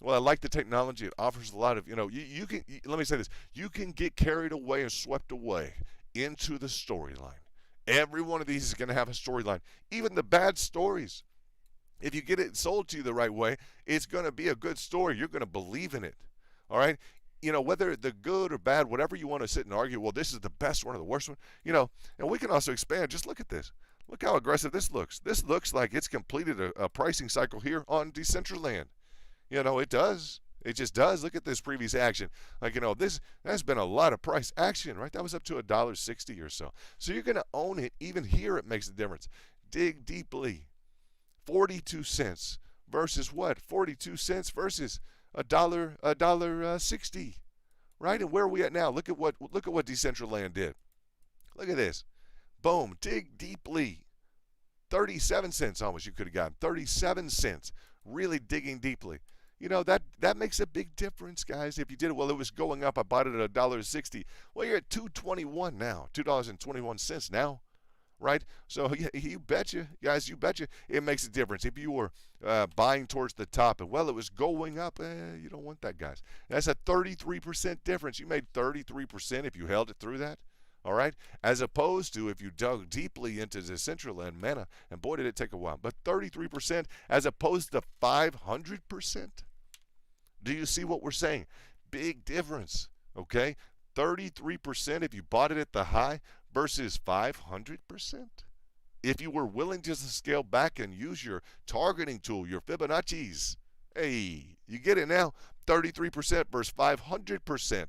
I like the technology. It offers a lot of, you can, let me say this, you can get carried away and swept away into the storyline. Every one of these is going to have a storyline. Even the bad stories, if you get it sold to you the right way, it's going to be a good story. You're going to believe in it. All right, whether the good or bad, whatever you want to sit and argue, well, this is the best one or the worst one, and we can also expand. Just look at this. Look how aggressive this looks. This looks like it's completed a pricing cycle here on Decentraland. It does. It just does. Look at this previous action. That's been a lot of price action, right? That was up to $1.60 or so. So you're going to own it. Even here, it makes a difference. Dig deeply. 42 cents versus what? 42 cents versus $1.60, right? And where are we at now? Look at what Decentraland did. Look at this. Boom, dig deeply. 37 cents almost you could have gotten. 37 cents. Really digging deeply. That makes a big difference, guys. If you did it, well, it was going up. I bought it at $1.60. Well, you're at $2.21 now. $2.21 now. right? So yeah, you betcha, guys, you betcha it makes a difference. If you were buying towards the top and well, it was going up, you don't want that, guys. That's a 33% difference. You made 33% if you held it through that. All right, as opposed to if you dug deeply into Decentraland Mana, and boy, did it take a while. But 33% as opposed to 500%. Do you see what we're saying? Big difference. Okay, 33% if you bought it at the high versus 500%. If you were willing just to scale back and use your targeting tool, your Fibonacci's, hey, you get it now. 33% versus 500%.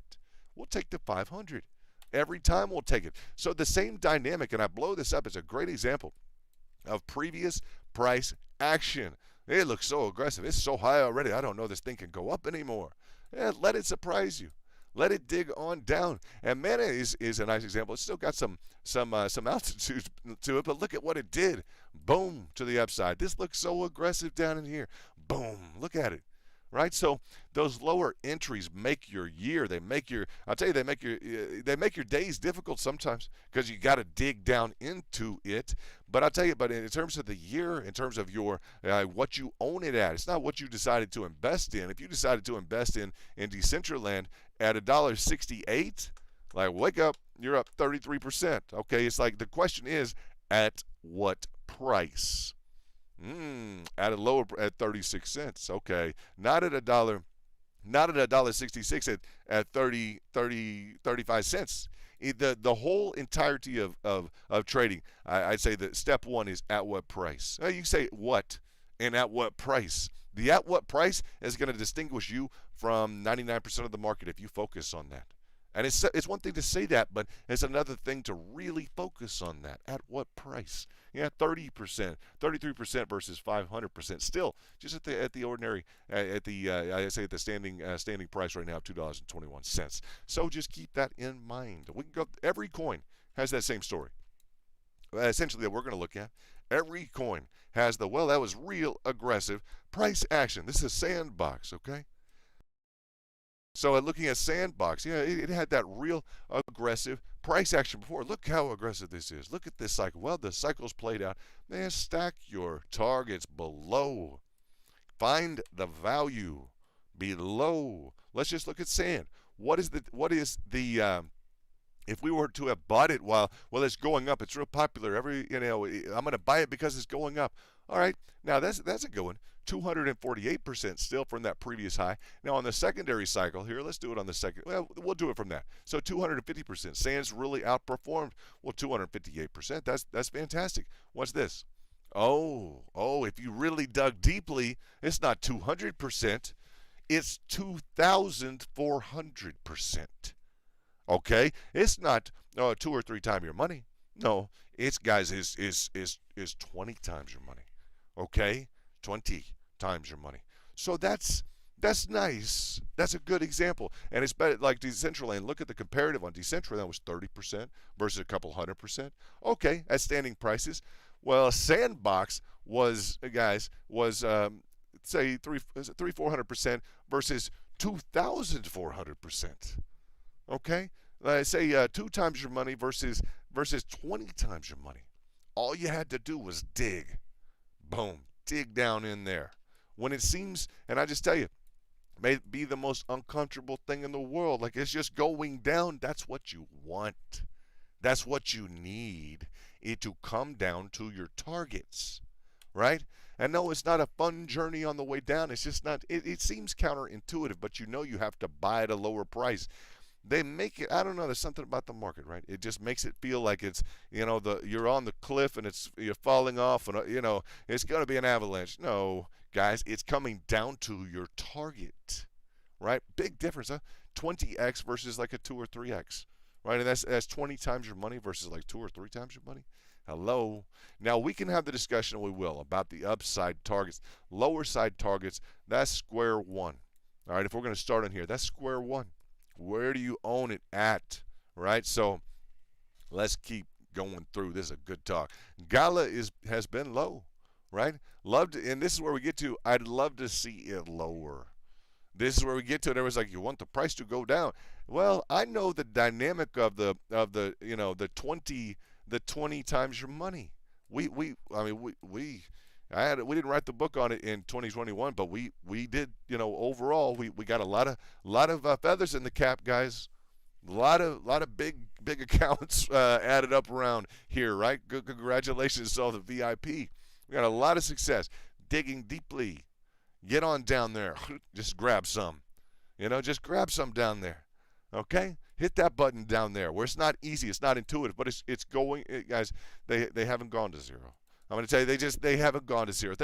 We'll take the 500. Every time we'll take it. So the same dynamic, and I blow this up as a great example of previous price action. It looks so aggressive. It's so high already. I don't know this thing can go up anymore. Let it surprise you. Let it dig on down. And Mana is a nice example. It's still got some altitude to it, but look at what it did. Boom, to the upside. This looks so aggressive down in here. Boom, look at it. Right? So those lower entries make your year. They make your they make your days difficult sometimes because you got to dig down into it. But I'll tell you, but in terms of the year, in terms of your what you own it at, it's not what you decided to invest in. If you decided to invest in Decentraland at $1.68, like wake up, you're up 33%. Okay, it's like the question is at what price? At a lower at 36 cents. Okay, not at $1.66 at 35 cents. The whole entirety of trading, I'd say that step one is at what price. You say what and at what price. The at what price is going to distinguish you from 99% of the market if you focus on that. And it's one thing to say that, but it's another thing to really focus on that. At what price? Yeah, 30%, 33% versus 500%. Still, just at the ordinary, I say at the standing price right now, $2.21. So just keep that in mind. We can go. Every coin has that same story. Essentially, that we're going to look at. Every coin has that was real aggressive price action. This is Sandbox, okay? So looking at Sandbox, yeah, it had that real aggressive price action before. Look how aggressive this is. Look at this cycle. Well, the cycle's played out. Man, stack your targets below. Find the value below. Let's just look at Sand. What is the if we were to have bought it while it's going up, it's real popular. I'm going to buy it because it's going up. All right, now that's a good one. 248% still from that previous high. Now on the secondary cycle here, let's do it on the second. Well, we'll do it from that. So 250%. Sands really outperformed. Well, 258%. That's fantastic. What's this? Oh, if you really dug deeply, it's not 200%. It's 2,400%. Okay, it's not 2 or 3 times your money. No, it's guys is 20 times your money. Okay, 20 times your money. So that's nice. That's a good example. And it's better like Decentraland. Look at the comparative on Decentraland was 30% versus a couple 100%. Okay, at standing prices. Well, Sandbox was say 300-400% versus 2,400%. Okay, say 2 times your money versus 20 times your money. All you had to do was dig. Boom, dig down in there. When it seems, and I just tell you, it may be the most uncomfortable thing in the world. Like it's just going down. That's what you want. That's what you need. It to come down to your targets, right? And no, it's not a fun journey on the way down. It's just not. It seems counterintuitive, but you know you have to buy at a lower price. They make it. I don't know. There's something about the market, right? It just makes it feel like it's you're on the cliff and you're falling off and it's going to be an avalanche. No, guys, it's coming down to your target, right? Big difference, huh? 20x versus like a 2 or 3x, right? And that's 20 times your money versus like 2 or 3 times your money. Hello. Now we can have the discussion, and we will, about the upside targets, lower side targets. That's square one. All right. If we're going to start on here, that's square one. Where do you own it at, right? So let's keep going through. This is a good talk. Gala has been low, right? And this is where we get to. I'd love to see it lower. This is where we get to it. Everyone's like, you want the price to go down. Well, I know the dynamic of the the 20 times your money. I mean, we didn't write the book on it in 2021, but we did, overall, we got a lot of feathers in the cap, guys. A lot of big accounts added up around here, right? Good, congratulations to all the VIP. We got a lot of success digging deeply. Get on down there. Just grab some. Just grab some down there. Okay? Hit that button down there where it's not easy, it's not intuitive, but it's going, guys. They haven't gone to zero. I'm going to tell you, they haven't gone to zero.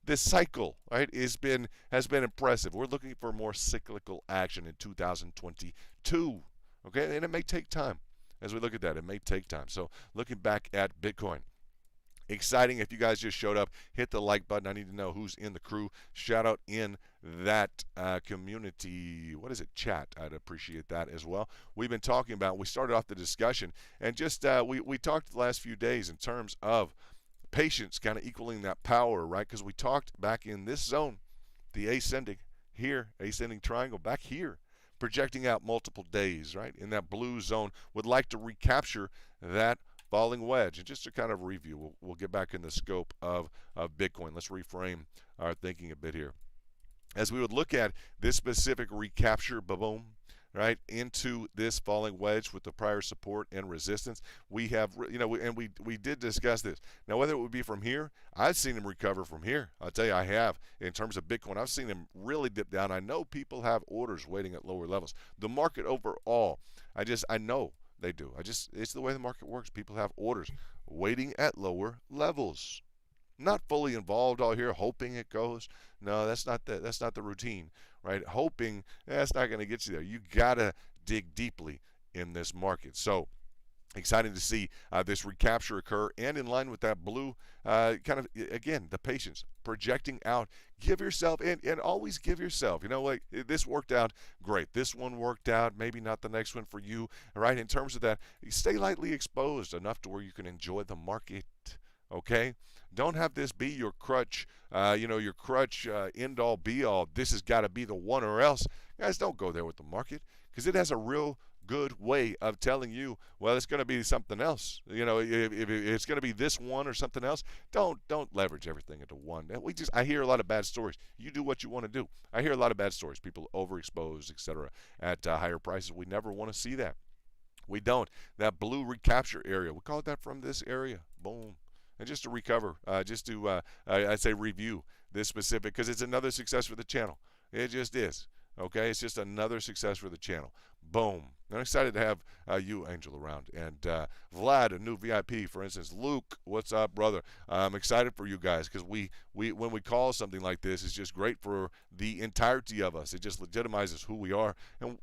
This cycle, right, has been impressive. We're looking for more cyclical action in 2022. Okay, and it may take time. As we look at that, it may take time. So looking back at Bitcoin. Exciting. If you guys just showed up, hit the like button. I need to know who's in the crew. Shout out in that community, what is it, chat. I'd appreciate that as well. We've been talking about, we started off the discussion, and just we talked the last few days in terms of patience kind of equaling that power, right? Because we talked back in this zone, the ascending triangle back here, projecting out multiple days, right? In that blue zone, would like to recapture that falling wedge. And just to kind of review, we'll get back in the scope of Bitcoin. Let's reframe our thinking a bit here. As we would look at this specific recapture, boom, right, into this falling wedge with the prior support and resistance, we have, we did discuss this. Now, whether it would be from here, I've seen him recover from here. I'll tell you, I have. In terms of Bitcoin, I've seen him really dip down. I know people have orders waiting at lower levels. The market overall, I know they do. It's the way the market works. People have orders waiting at lower levels. Not fully involved all here, hoping it goes. No, that's not the routine, right? Hoping, that's not going to get you there. You gotta dig deeply in this market. So exciting to see this recapture occur, and in line with that blue, kind of, again, the patience, projecting out. Give yourself, and always give yourself, like this worked out great. This one worked out, maybe not the next one for you, right? In terms of that, stay lightly exposed enough to where you can enjoy the market, okay? Don't have this be your crutch, your crutch, end all be all. This has got to be the one or else. Guys, don't go there with the market, because it has a real good way of telling you, well, it's going to be something else. If it's going to be this one or something else, don't leverage everything into one. I hear a lot of bad stories. You do what you want to do. I hear a lot of bad stories, people overexposed, etc., at higher prices. We never want to see that. We don't. That blue recapture area, we call it that from this area. Boom. And just to recover, I'd say review this specific, because it's another success for the channel. It just is. Okay, it's just another success for the channel. Boom. I'm excited to have you, Angel, around. And Vlad, a new VIP, for instance. Luke, what's up, brother? I'm excited for you guys, because we when we call something like this, it's just great for the entirety of us. It just legitimizes who we are. And,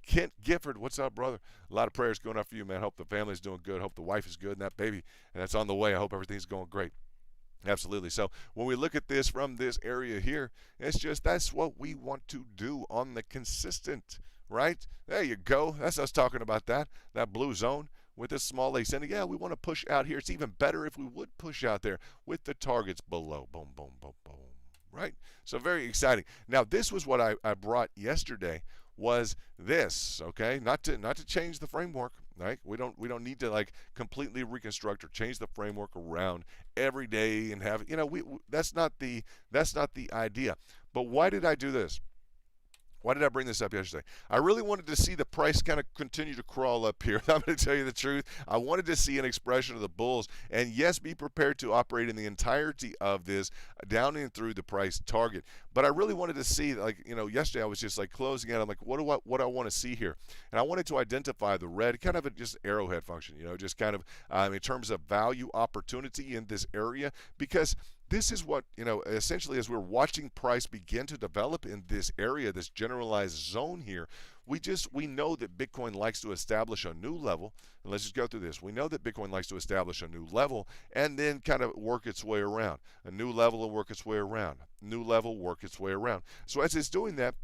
Kent Gifford, what's up, brother? A lot of prayers going up for you, man. Hope the family's doing good. Hope the wife is good and that baby, and that's on the way. I hope everything's going great. Absolutely. So when we look at this from this area here, that's what we want to do on the consistent, right? There you go. That's us talking about that blue zone with this small ascending. Yeah, we want to push out here. It's even better if we would push out there with the targets below. Boom, boom, boom, boom. Right? So very exciting. Now, this was what I brought yesterday, was this, okay? Not to change the framework, right? We don't need to completely reconstruct or change the framework around every day and have, that's not the idea. But why did I do this? Why did I bring this up yesterday? I really wanted to see the price kind of continue to crawl up here. I'm going to tell you the truth. I wanted to see an expression of the bulls. And yes, be prepared to operate in the entirety of this down and through the price target. But I really wanted to see, yesterday I was just closing out. I'm like, what do I want to see here? And I wanted to identify the red, kind of just arrowhead function, just kind of in terms of value opportunity in this area, because this is what, essentially, as we're watching price begin to develop in this area, this generalized zone here, we know that Bitcoin likes to establish a new level. And let's just go through this. We know that Bitcoin likes to establish a new level and then kind of work its way around. A new level and work its way around. New level, work its way around. So as it's doing that,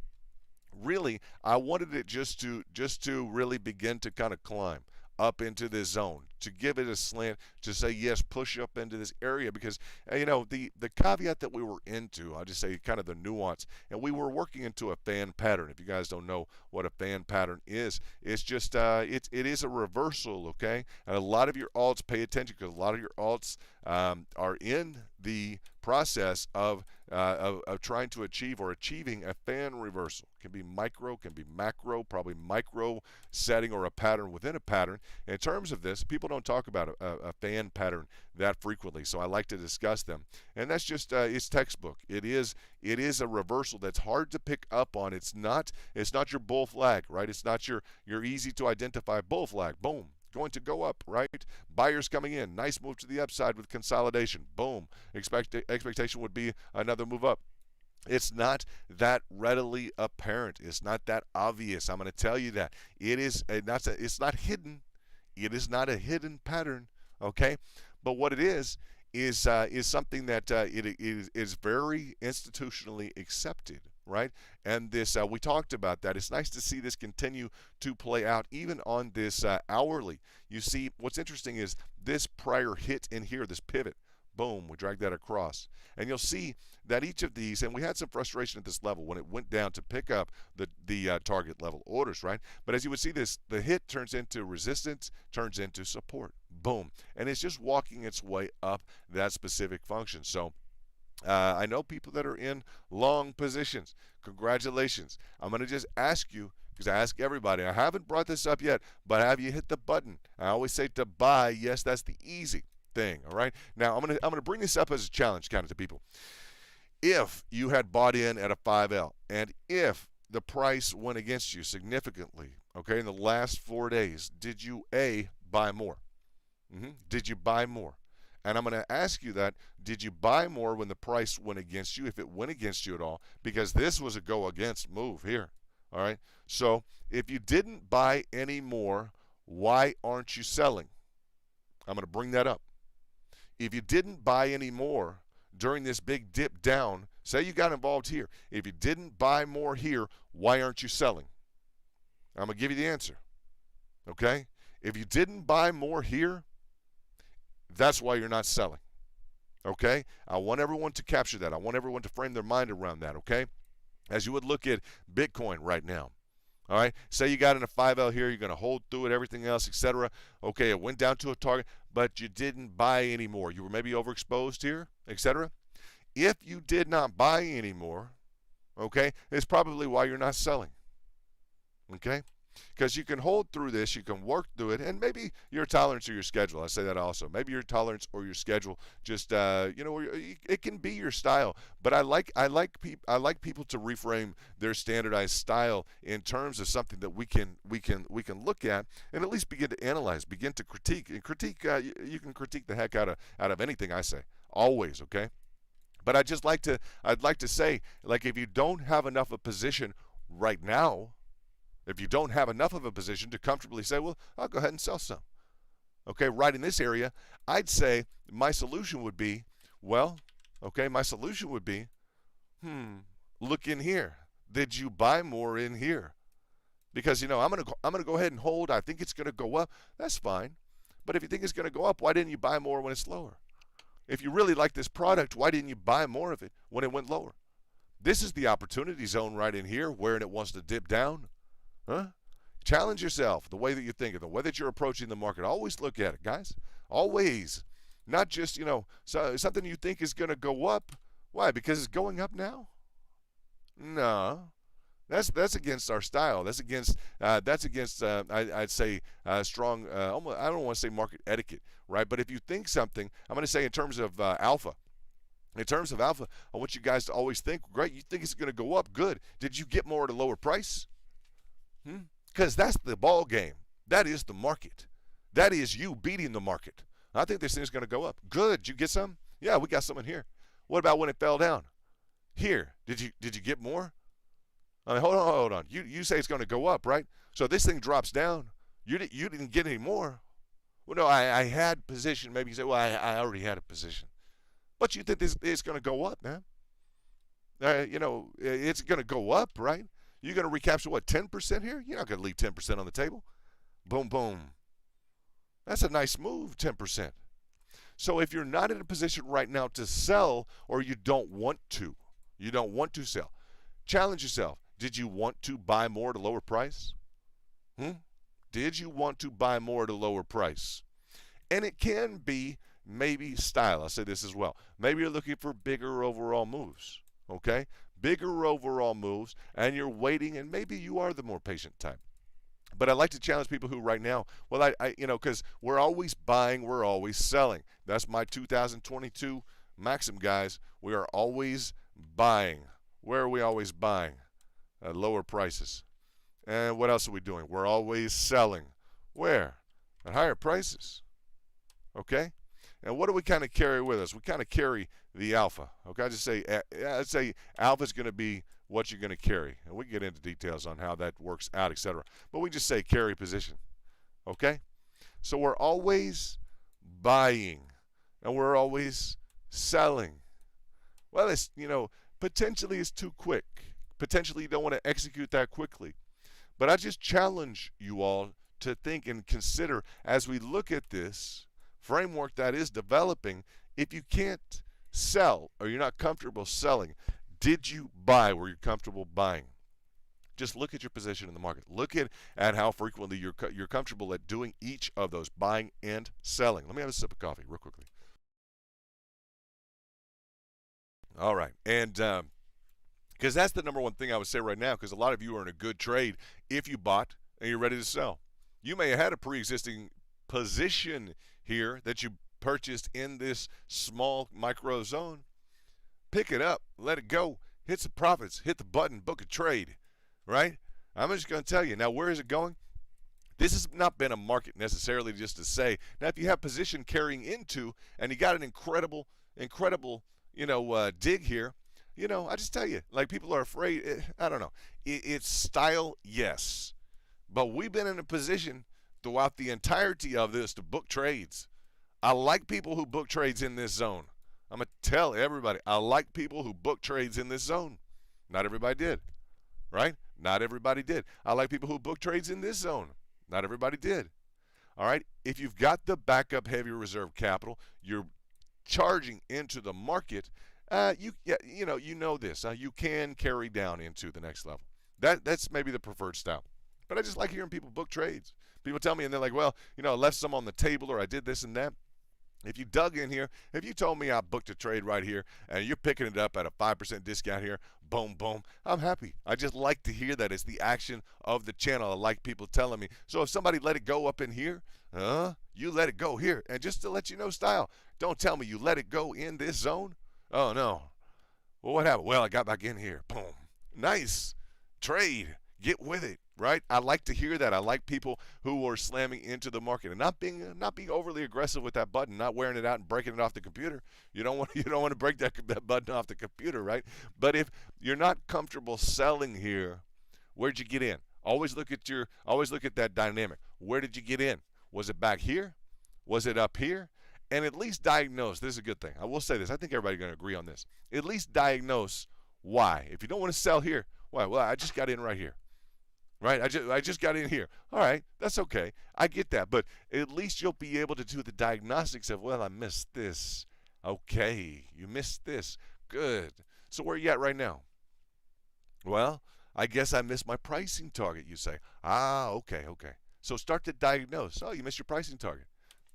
really, I wanted it just to really begin to kind of climb up into this zone to give it a slant, to say, yes, push up into this area. Because, the caveat that we were into, I'll just say kind of the nuance, and we were working into a fan pattern. If you guys don't know what a fan pattern is, it's just, it is a reversal, okay? And a lot of your alts, pay attention, because a lot of your alts are in the process of trying to achieve or achieving a fan reversal. Can be micro, can be macro, probably micro setting or a pattern within a pattern. In terms of this, people don't talk about a fan pattern that frequently, so I like to discuss them. And that's just it's textbook. It is a reversal that's hard to pick up on. It's not your bull flag, right? It's not your easy to identify bull flag. Boom. Going to go up, right? Buyers coming in. Nice move to the upside with consolidation. Boom. Expectation would be another move up. It's not that readily apparent. It's not that obvious. I'm going to tell you that. It's not hidden. It is not a hidden pattern, okay? But what it is something that it is very institutionally accepted, right? And this, we talked about that. It's nice to see this continue to play out even on this hourly. You see, what's interesting is this prior hit in here, this pivot. Boom, we drag that across. And you'll see that each of these, and we had some frustration at this level when it went down to pick up the target level orders, right? But as you would see this, the hit turns into resistance, turns into support. Boom. And it's just walking its way up that specific function. So I know people that are in long positions. Congratulations. I'm going to just ask you, because I ask everybody, I haven't brought this up yet, but have you hit the button? I always say to buy. Yes, that's the easy thing. All right. Now I'm gonna bring this up as a challenge kind of to people. If you had bought in at a 5L and if the price went against you significantly, okay, in the last 4 days, did you buy more? Did you buy more? And I'm going to ask you that, did you buy more when the price went against you, if it went against you at all? Because this was a go against move here. All right. So if you didn't buy any more, why aren't you selling? I'm going to bring that up. If you didn't buy any more during this big dip down, say you got involved here. If you didn't buy more here, why aren't you selling? I'm going to give you the answer. Okay? If you didn't buy more here, that's why you're not selling. Okay? I want everyone to capture that. I want everyone to frame their mind around that. Okay? As you would look at Bitcoin right now. All right, say you got in a 5L here, you're going to hold through it, everything else, etc. Okay, it went down to a target, but you didn't buy any more. You were maybe overexposed here, etc. If you did not buy any more, okay, it's probably why you're not selling. Okay? Because you can hold through this, you can work through it, and maybe your tolerance or your schedule. I say that also. Maybe your tolerance or your schedule, just it can be your style. But I like people to reframe their standardized style in terms of something that we can look at and at least begin to analyze, begin to critique. And critique, you can critique the heck out of anything I say, always. Okay. But I'd like to say, like, if you don't have enough of a position right now. If you don't have enough of a position to comfortably say, well, I'll go ahead and sell some. Okay, right in this area, I'd say my solution would be, look in here. Did you buy more in here? Because, I'm going to go ahead and hold. I think it's going to go up. That's fine. But if you think it's going to go up, why didn't you buy more when it's lower? If you really like this product, why didn't you buy more of it when it went lower? This is the opportunity zone right in here, where it wants to dip down. Huh? Challenge yourself, the way that you think, the way that you're approaching the market. Always look at it, guys. Always. Not just, something you think is going to go up. Why? Because it's going up now? No. That's against our style. That's against I'd say strong, almost, I don't want to say market etiquette, right? But if you think something, I'm going to say in terms of alpha. In terms of alpha, I want you guys to always think, great, you think it's going to go up, good. Did you get more at a lower price? Because that's the ball game. That is the market. That is you beating the market. I think this thing's going to go up. Good. Did you get some? Yeah, we got some in here. What about when it fell down? Here. Did you get more? I mean, hold on. You say it's going to go up, right? So this thing drops down. You didn't get any more. Well, no, I had position. Maybe you say, well, I already had a position. But you think it's going to go up, man. It's going to go up, right? You're going to recapture, what, 10% here? You're not going to leave 10% on the table. Boom, boom. That's a nice move, 10%. So if you're not in a position right now to sell, or you don't want to sell, challenge yourself. Did you want to buy more at a lower price? Did you want to buy more at a lower price? And it can be maybe style. I'll say this as well. Maybe you're looking for bigger overall moves, okay? Bigger overall moves, and you're waiting, and maybe you are the more patient type. But I like to challenge people who right now, well, because we're always buying, we're always selling. That's my 2022 maxim, guys. We are always buying. Where are we always buying? At lower prices. And what else are we doing? We're always selling. Where? At higher prices. Okay? And what do we kind of carry with us? We kind of carry the alpha. Okay? I'd say alpha is going to be what you're going to carry. And we can get into details on how that works out, etc. But we just say carry position. Okay? So we're always buying and we're always selling. Well, it's, potentially it's too quick. Potentially you don't want to execute that quickly. But I just challenge you all to think and consider as we look at this framework that is developing, if you can't sell or you're not comfortable selling, did you buy where you're comfortable buying? Just look at your position in the market. Look at how frequently you're comfortable at doing each of those, buying and selling. Let me have a sip of coffee real quickly. All right. And because that's the number one thing I would say right now, because a lot of you are in a good trade if you bought and you're ready to sell. You may have had a pre-existing position here that you purchased in this small micro zone. Pick it up, let it go, hit some profits, hit the button, book a trade, right? I'm just going to tell you. Now, where is it going? This has not been a market necessarily just to say. Now, if you have position carrying into and you got an incredible, dig here, I just tell you, like people are afraid. I don't know. It's style, yes. But we've been in a position throughout the entirety of this to book trades. I like people who book trades in this zone. I'm going to tell everybody, I like people who book trades in this zone. Not everybody did, right? Not everybody did. I like people who book trades in this zone. Not everybody did. All right? If you've got the backup heavy reserve capital, you're charging into the market, you know this. You can carry down into the next level. That's maybe the preferred style. But I just like hearing people book trades. People tell me, and they're like, well, I left some on the table, or I did this and that. If you dug in here, if you told me I booked a trade right here and you're picking it up at a 5% discount here, boom, boom, I'm happy. I just like to hear that. It's the action of the channel. I like people telling me. So if somebody let it go up in here, you let it go here. And just to let you know, style, don't tell me you let it go in this zone. Oh, no. Well, what happened? Well, I got back in here. Boom. Nice trade. Get with it. Right? I like to hear that. I like people who are slamming into the market and not being overly aggressive with that button, not wearing it out and breaking it off the computer. You don't want to break that button off the computer, right? But if you're not comfortable selling here, where'd you get in? Always look at that dynamic. Where did you get in? Was it back here? Was it up here? And at least diagnose. This is a good thing. I will say this. I think everybody's going to agree on this. At least diagnose why. If you don't want to sell here, why? Well, I just got in right here. Right? I just got in here. All right, that's okay. I get that. But at least you'll be able to do the diagnostics of, well, I missed this. Okay, you missed this. Good. So where are you at right now? Well, I guess I missed my pricing target, you say. Okay. So start to diagnose. Oh, you missed your pricing target.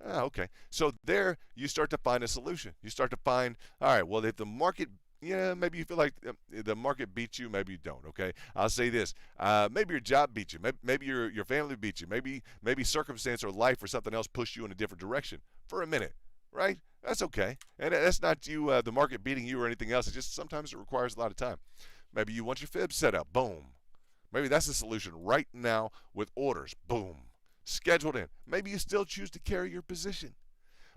Okay. So there you start to find a solution. You start to find, all right, well, if the market maybe you feel like the market beats you, maybe you don't, okay? I'll say this. Maybe your job beats you. Maybe your family beats you. Maybe circumstance or life or something else pushed you in a different direction for a minute, right? That's okay. And that's not you, the market beating you or anything else. It's just sometimes it requires a lot of time. Maybe you want your fib set up. Boom. Maybe that's the solution right now with orders. Boom. Scheduled in. Maybe you still choose to carry your position.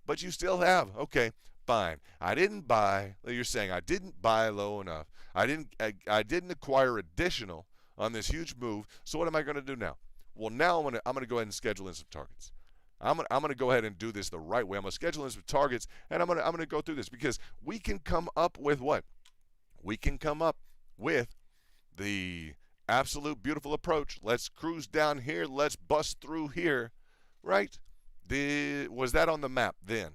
But you still have, okay, fine. I didn't buy. You're saying I didn't buy low enough. I didn't acquire additional on this huge move. So what am I going to do now? Well, now I'm going to go ahead and schedule in some targets. I'm going to go ahead and do this the right way. I'm going to schedule in some targets, and I'm going to go through this because we can come up with what? We can come up with the absolute beautiful approach. Let's cruise down here. Let's bust through here, right? Was that on the map then?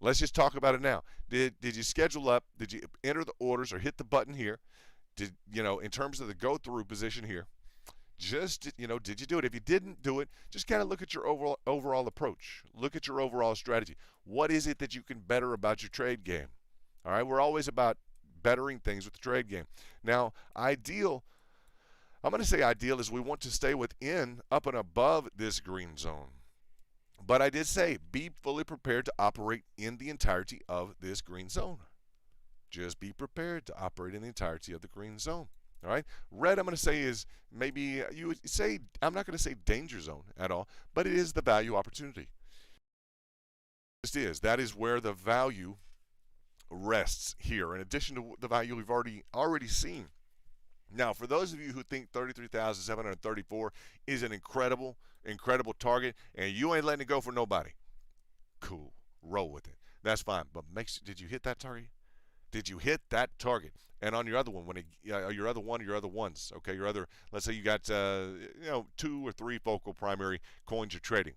Let's just talk about it now. Did you schedule up? Did you enter the orders or hit the button here? Did in terms of the go through position here? Just did you do it? If you didn't do it, just kind of look at your overall approach. Look at your overall strategy. What is it that you can better about your trade game? All right, we're always about bettering things with the trade game. Now, ideal. I'm going to say ideal is we want to stay within, up and above this green zone. But I did say be fully prepared to operate in the entirety of this green zone. Just be prepared to operate in the entirety of the green zone. All right. Red, I'm going to say is maybe you would say, I'm not going to say danger zone at all, but it is the value opportunity. That is where the value rests here, in addition to the value we've already seen. Now, for those of you who think 33,734 is an incredible target, and you ain't letting it go for nobody, cool, roll with it. That's fine. But did you hit that target? Did you hit that target? And on your other one, your other ones, okay, let's say you got 2 or 3 focal primary coins you're trading.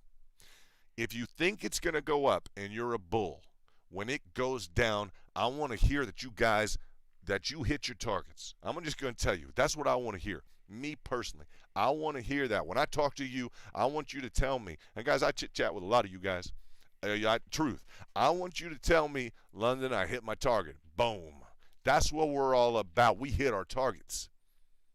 If you think it's going to go up and you're a bull, when it goes down, I want to hear that you hit your targets. I'm just going to tell you, that's what I want to hear. Me personally, I want to hear that. When I talk to you, I want you to tell me. And guys, I chit-chat with a lot of you guys. Truth. I want you to tell me, London, I hit my target. Boom. That's what we're all about. We hit our targets.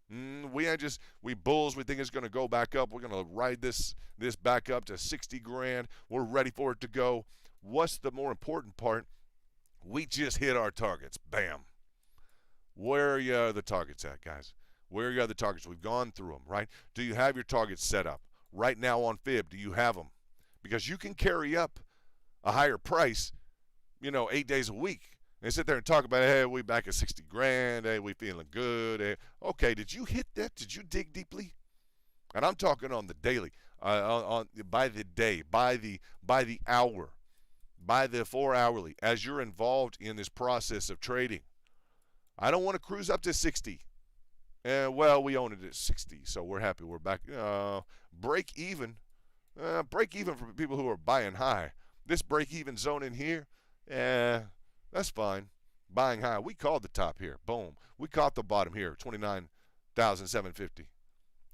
We bulls. We think it's going to go back up. We're going to ride this back up to 60 grand. We're ready for it to go. What's the more important part? We just hit our targets. Bam. Where are your other targets at, guys? Where are your other targets? We've gone through them, right? Do you have your targets set up? Right now on Fib, do you have them? Because you can carry up a higher price, 8 days a week, and sit there and talk about, hey, we back at 60 grand, hey, we feeling good. Hey. Okay, did you hit that? Did you dig deeply? And I'm talking on the daily, by the day, by the hour, by the 4 hourly, as you're involved in this process of trading. I don't want to cruise up to 60. Well, we own it at 60, so we're happy we're back. Break even for people who are buying high. This break-even zone in here, that's fine. Buying high. We called the top here. Boom. We caught the bottom here, 29,750.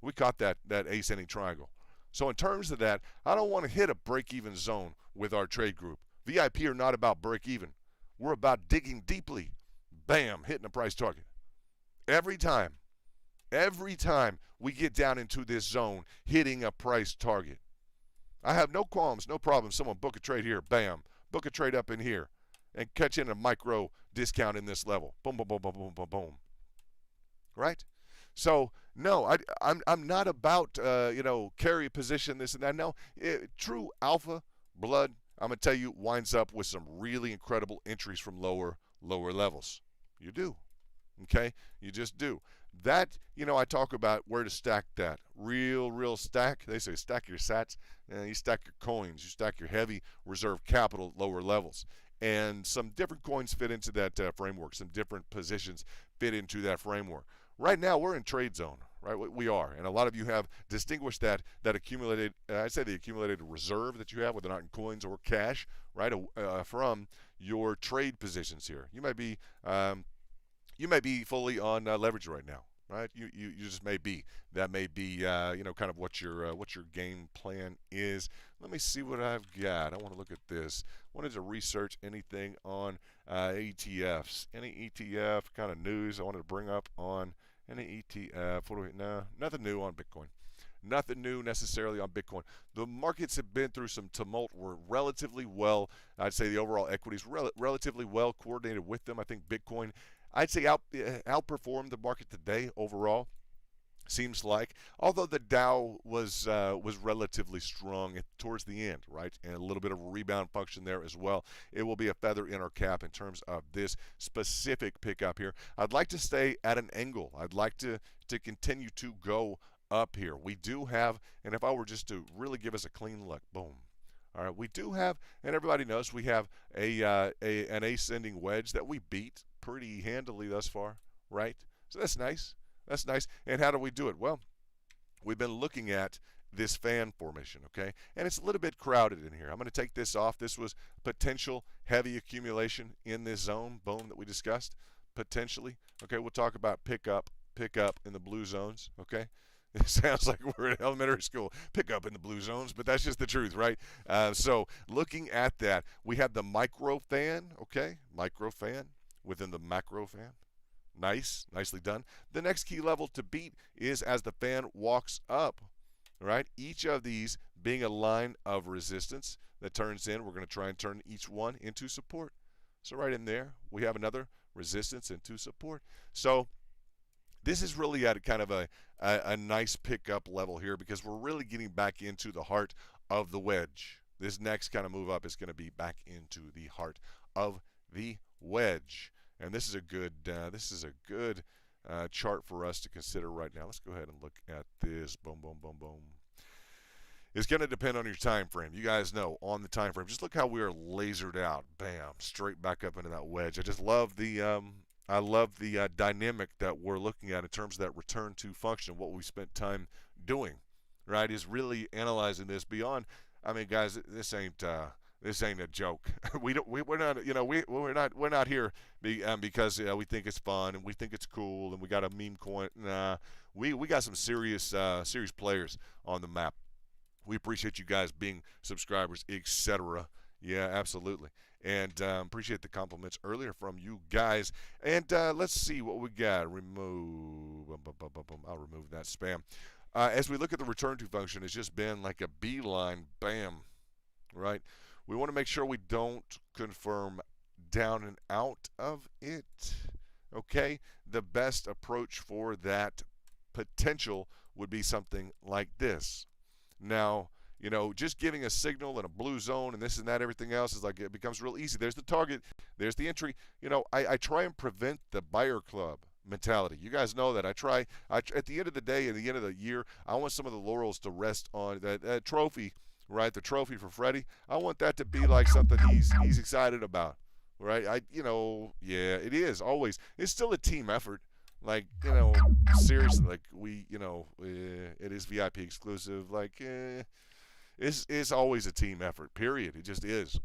We caught that ascending triangle. So in terms of that, I don't want to hit a break-even zone with our trade group. VIP are not about break-even. We're about digging deeply. Bam, hitting a price target. Every time we get down into this zone, hitting a price target. I have no qualms, no problem. Someone book a trade here, bam. Book a trade up in here and catch in a micro discount in this level. Boom, boom, boom, boom, boom, boom, boom. Right? So, no, I'm not about, carry a position, this and that. No, true alpha blood, I'm going to tell you, winds up with some really incredible entries from lower levels. You do. Okay? You just do. That, I talk about where to stack that. Real stack. They say stack your sats. You stack your coins. You stack your heavy reserve capital at lower levels. And some different coins fit into that framework. Some different positions fit into that framework. Right now, we're in trade zone. Right? We are. And a lot of you have distinguished that accumulated, I'd say the accumulated reserve that you have, whether or not in coins or cash, right, from your trade positions here. You might be fully on leverage right now, right? You just may be. That may be kind of what your game plan is. Let me see what I've got. I want to look at this. Wanted to research anything on ETFs. Any ETF kind of news I wanted to bring up on any ETF. No, nothing new on Bitcoin. Nothing new necessarily on Bitcoin. The markets have been through some tumult. We're relatively well, I'd say the overall equities relatively well coordinated with them. I think Bitcoin, I'd say outperformed the market today overall. Seems like, although the Dow was relatively strong towards the end, right, and a little bit of a rebound function there as well. It will be a feather in our cap in terms of this specific pickup here. I'd like to stay at an angle. I'd like to continue to go up here. We do have, and if I were just to really give us a clean look, boom. All right, we do have, and everybody knows we have an ascending wedge that we beat pretty handily thus far, right? So that's nice. That's nice. And how do we do it? Well, we've been looking at this fan formation, okay? And it's a little bit crowded in here. I'm going to take this off. This was potential heavy accumulation in this zone, boom, that we discussed, potentially. Okay, we'll talk about pick up in the blue zones, okay? It sounds like we're in elementary school. Pick up in the blue zones, but that's just the truth, right? So looking at that, we have the micro fan, okay? Micro fan within the macro fan. Nice, nicely done. The next key level to beat is as the fan walks up, right? Each of these being a line of resistance that turns in. We're going to try and turn each one into support. So right in there, we have another resistance into support. So this is really at kind of a nice pickup level here because we're really getting back into the heart of the wedge. This next kind of move up is going to be back into the heart of the wedge. And this is a good chart for us to consider right now. Let's go ahead and look at this. Boom, boom, boom, boom. It's going to depend on your time frame. You guys know on the time frame. Just look how we are lasered out. Bam, straight back up into that wedge. I just love the dynamic that we're looking at in terms of that return to function. What we spent time doing, right, is really analyzing this beyond. I mean, guys, this ain't a joke. We're not here because we think it's fun and we think it's cool and we got a meme coin. Nah, we got some serious players on the map. We appreciate you guys being subscribers, etc. Yeah, absolutely. And appreciate the compliments earlier from you guys. And let's see what we got. Remove. I'll remove that spam. As we look at the return to function, it's just been like a beeline. Bam. Right? We want to make sure we don't confirm down and out of it. Okay? The best approach for that potential would be something like this. Now, just giving a signal in a blue zone and this and that, everything else is like it becomes real easy. There's the target, there's the entry. I try and prevent the buyer club mentality. You guys know that. At the end of the day, at the end of the year, I want some of the laurels to rest on that trophy, right? The trophy for Freddie. I want that to be like something he's excited about, right? Yeah, it is always. It's still a team effort. Like, seriously, like it is VIP exclusive. Like, it's always a team effort, period. It just is.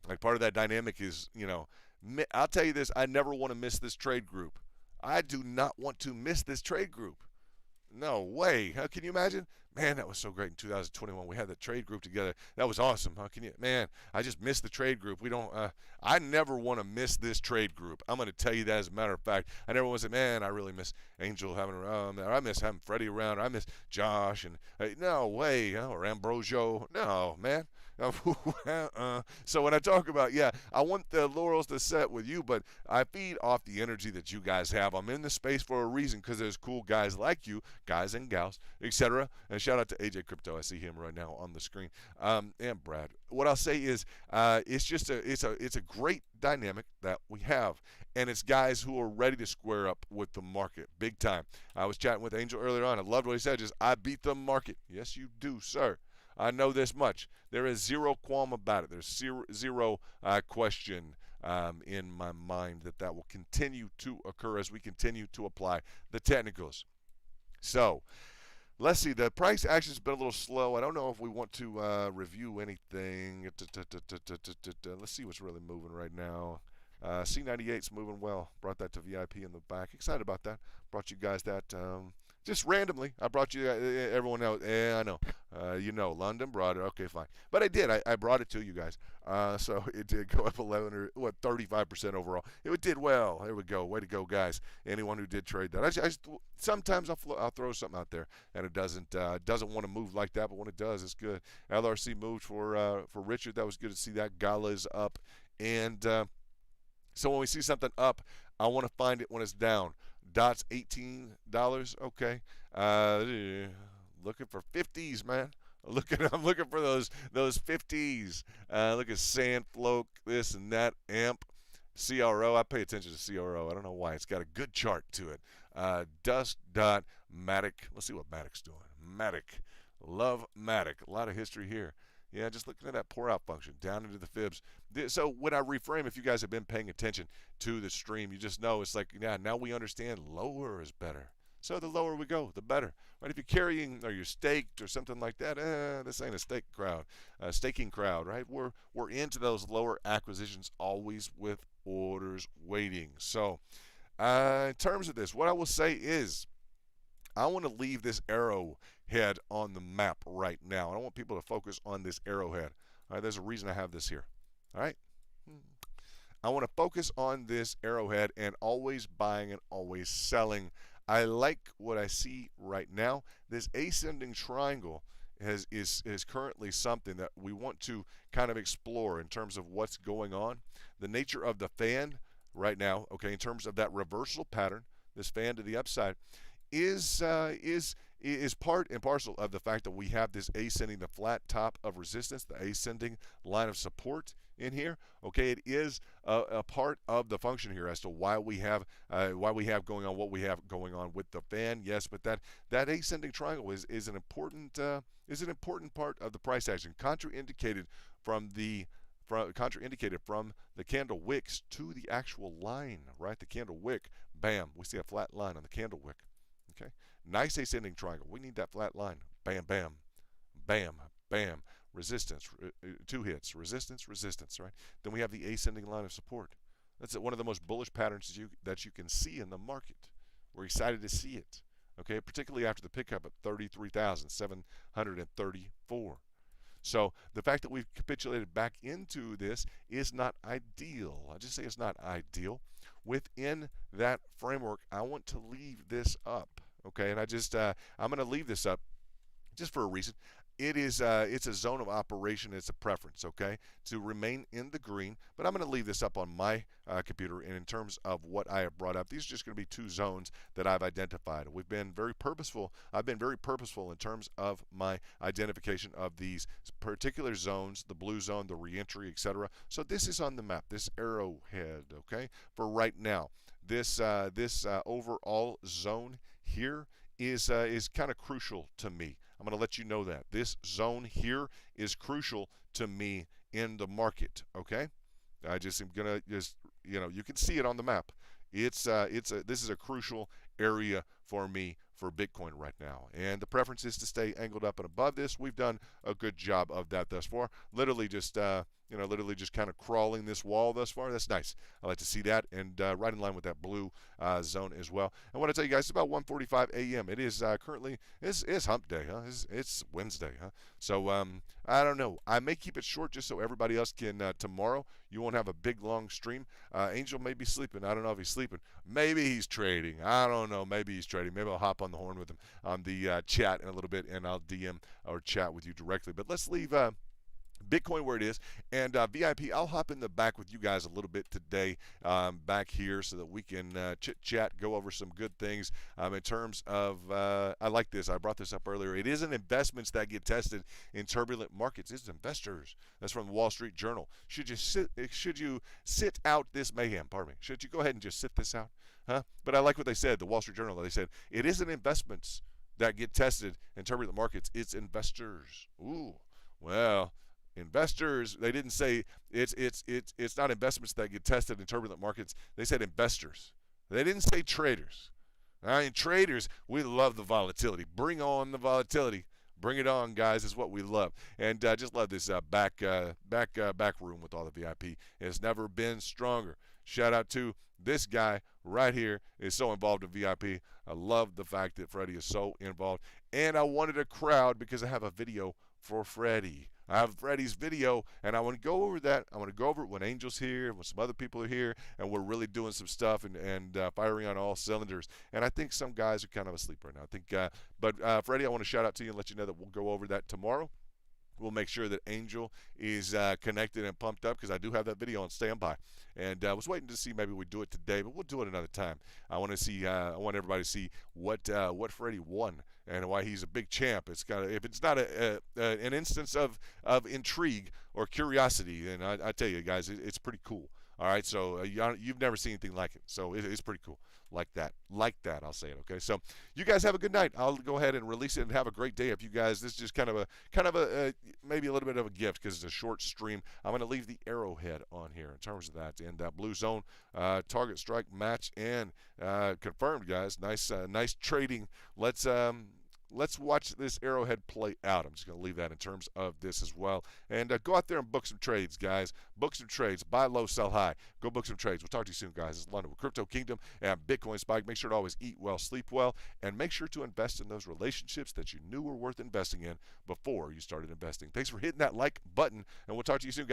Like, part of that dynamic is, I'll tell you this, I never want to miss this trade group. I do not want to miss this trade group. No way. How can you imagine? Man, that was so great in 2021. We had the trade group together. That was awesome. How can you? Man, I just missed the trade group. I never want to miss this trade group. I'm going to tell you that as a matter of fact. I never want to say, man, I really miss Angel having around. I miss having Freddie around. Or I miss Josh. And no way. Or Ambrosio. No, man. So when I talk about, I want the laurels to set with you, but I feed off the energy that you guys have. I'm in this space for a reason because there's cool guys like you, guys and gals, etc. And shout out to AJ Crypto. I see him right now on the screen. And Brad. What I'll say is, it's a great dynamic that we have, and it's guys who are ready to square up with the market big time. I was chatting with Angel earlier on. I loved what he said. Just I beat the market. Yes, you do, sir. I know this much. There is zero qualm about it. There's zero question in my mind that will continue to occur as we continue to apply the technicals. So let's see. The price action's been a little slow. I don't know if we want to review anything. Let's see what's really moving right now. C98's moving well. Brought that to VIP in the back. Excited about that. Brought you guys that just randomly. I brought you everyone else. Yeah, I know. London brought it. Okay, fine. But I did. I brought it to you guys. So it did go up 35% overall. It did well. There we go. Way to go, guys. Anyone who did trade that. Sometimes I'll throw something out there, and it doesn't want to move like that, but when it does, it's good. LRC moved for Richard. That was good to see that. Gala's up. And so when we see something up, I want to find it when it's down. Dot's $18. Okay. Looking for 50s, man. I'm looking for those 50s. Look at Sandfloat, this and that, AMP, CRO. I pay attention to CRO. I don't know why. It's got a good chart to it. Dusk.Matic. Let's see what Matic's doing. Matic. Love Matic. A lot of history here. Yeah, just looking at that pour out function down into the fibs. So when I reframe, if you guys have been paying attention to the stream, you just know it's like, now we understand lower is better. So the lower we go, the better. Right? If you're carrying or you're staked or something like that, this ain't a staking crowd, right? We're into those lower acquisitions always with orders waiting. So in terms of this, what I will say is I want to leave this arrowhead on the map right now. I don't want people to focus on this arrowhead. All right, there's a reason I have this here. All right. I want to focus on this arrowhead and always buying and always selling. I like what I see right now. This ascending triangle is currently something that we want to kind of explore in terms of what's going on. The nature of the fan right now, okay, in terms of that reversal pattern, this fan to the upside, is part and parcel of the fact that we have this ascending, the flat top of resistance, the ascending line of support in here. Okay, it is a part of the function here as to why we have going on what we have going on with the fan. Yes, but that ascending triangle is an important part of the price action, contraindicated from the candle wicks to the actual line, right? The candle wick, bam, we see a flat line on the candle wick. Okay, nice ascending triangle. We need that flat line. Bam, bam, bam, bam. Resistance, 2 hits. Resistance, resistance, right? Then we have the ascending line of support. That's one of the most bullish patterns that you can see in the market. We're excited to see it. Okay, particularly after the pickup at 33,734. So the fact that we've capitulated back into this is not ideal. I just say it's not ideal. Within that framework, I want to leave this up. Okay, and I'm going to leave this up just for a reason. It's a zone of operation. It's a preference, okay, to remain in the green. But I'm going to leave this up on my computer. And in terms of what I have brought up, these are just going to be 2 zones that I've identified. We've been very purposeful. I've been very purposeful in terms of my identification of these particular zones, the blue zone, the reentry, etc. So this is on the map, this arrowhead, okay, for right now. This overall zone here is kind of crucial to me. I'm going to let you know that this zone here is crucial to me in the market. Okay, I just am gonna you can see it on the map. This is a crucial area for me for Bitcoin right now, and the preference is to stay angled up and above this. We've done a good job of that thus far. Literally just kind of crawling this wall thus far. That's nice. I like to see that, and right in line with that blue zone as well. I want to tell you guys, it's about 1:45 a.m. It is currently it's hump day, huh? It's Wednesday, huh? So I don't know. I may keep it short just so everybody else can tomorrow. You won't have a big long stream. Angel may be sleeping. I don't know if he's sleeping. Maybe he's trading. I don't know. Maybe he's trading. Maybe I'll hop on the horn with him on the chat in a little bit, and I'll DM or chat with you directly. But let's leave Bitcoin where it is, and VIP, I'll hop in the back with you guys a little bit today back here so that we can chit-chat, go over some good things in terms of, I like this, I brought this up earlier, it isn't investments that get tested in turbulent markets, it's investors. That's from the Wall Street Journal. Should you sit out this mayhem, pardon me, should you go ahead and just sit this out? Huh? But I like what they said, the Wall Street Journal, they said, it isn't investments that get tested in turbulent markets, it's investors. Ooh, well, investors, they didn't say it's not investments that get tested in turbulent markets. They said investors. They didn't say traders. I mean, traders, we love the volatility. Bring on the volatility. Bring it on, guys, is what we love. And just love this back room with all the VIP. It's never been stronger. Shout out to this guy right here is so involved in VIP. I love the fact that Freddie is so involved. And I wanted a crowd because I have a video for Freddie. I have Freddie's video, and I want to go over that. I want to go over it when Angel's here, when some other people are here, and we're really doing some stuff and firing on all cylinders. And I think some guys are kind of asleep right now. I think, but Freddie, I want to shout out to you and let you know that we'll go over that tomorrow. We'll make sure that Angel is connected and pumped up because I do have that video on standby. And I was waiting to see maybe we do it today, but we'll do it another time. I want to see. I want everybody to see what Freddie won and why he's a big champ. It's got if it's not an instance of intrigue or curiosity, and I tell you guys, it's pretty cool. All right, so you've never seen anything like it, so it's pretty cool. Like that, I'll say it. Okay, so you guys have a good night. I'll go ahead and release it and have a great day. If you guys, this is just kind of a maybe a little bit of a gift because it's a short stream. I'm going to leave the arrowhead on here in terms of that and that blue zone target strike match and confirmed, guys. Nice trading. Let's watch this arrowhead play out. I'm just going to leave that in terms of this as well. And go out there and book some trades, guys. Book some trades. Buy low, sell high. Go book some trades. We'll talk to you soon, guys. It's London with Crypto Kingdom and Bitcoin Spike. Make sure to always eat well, sleep well, and make sure to invest in those relationships that you knew were worth investing in before you started investing. Thanks for hitting that like button, and we'll talk to you soon, guys.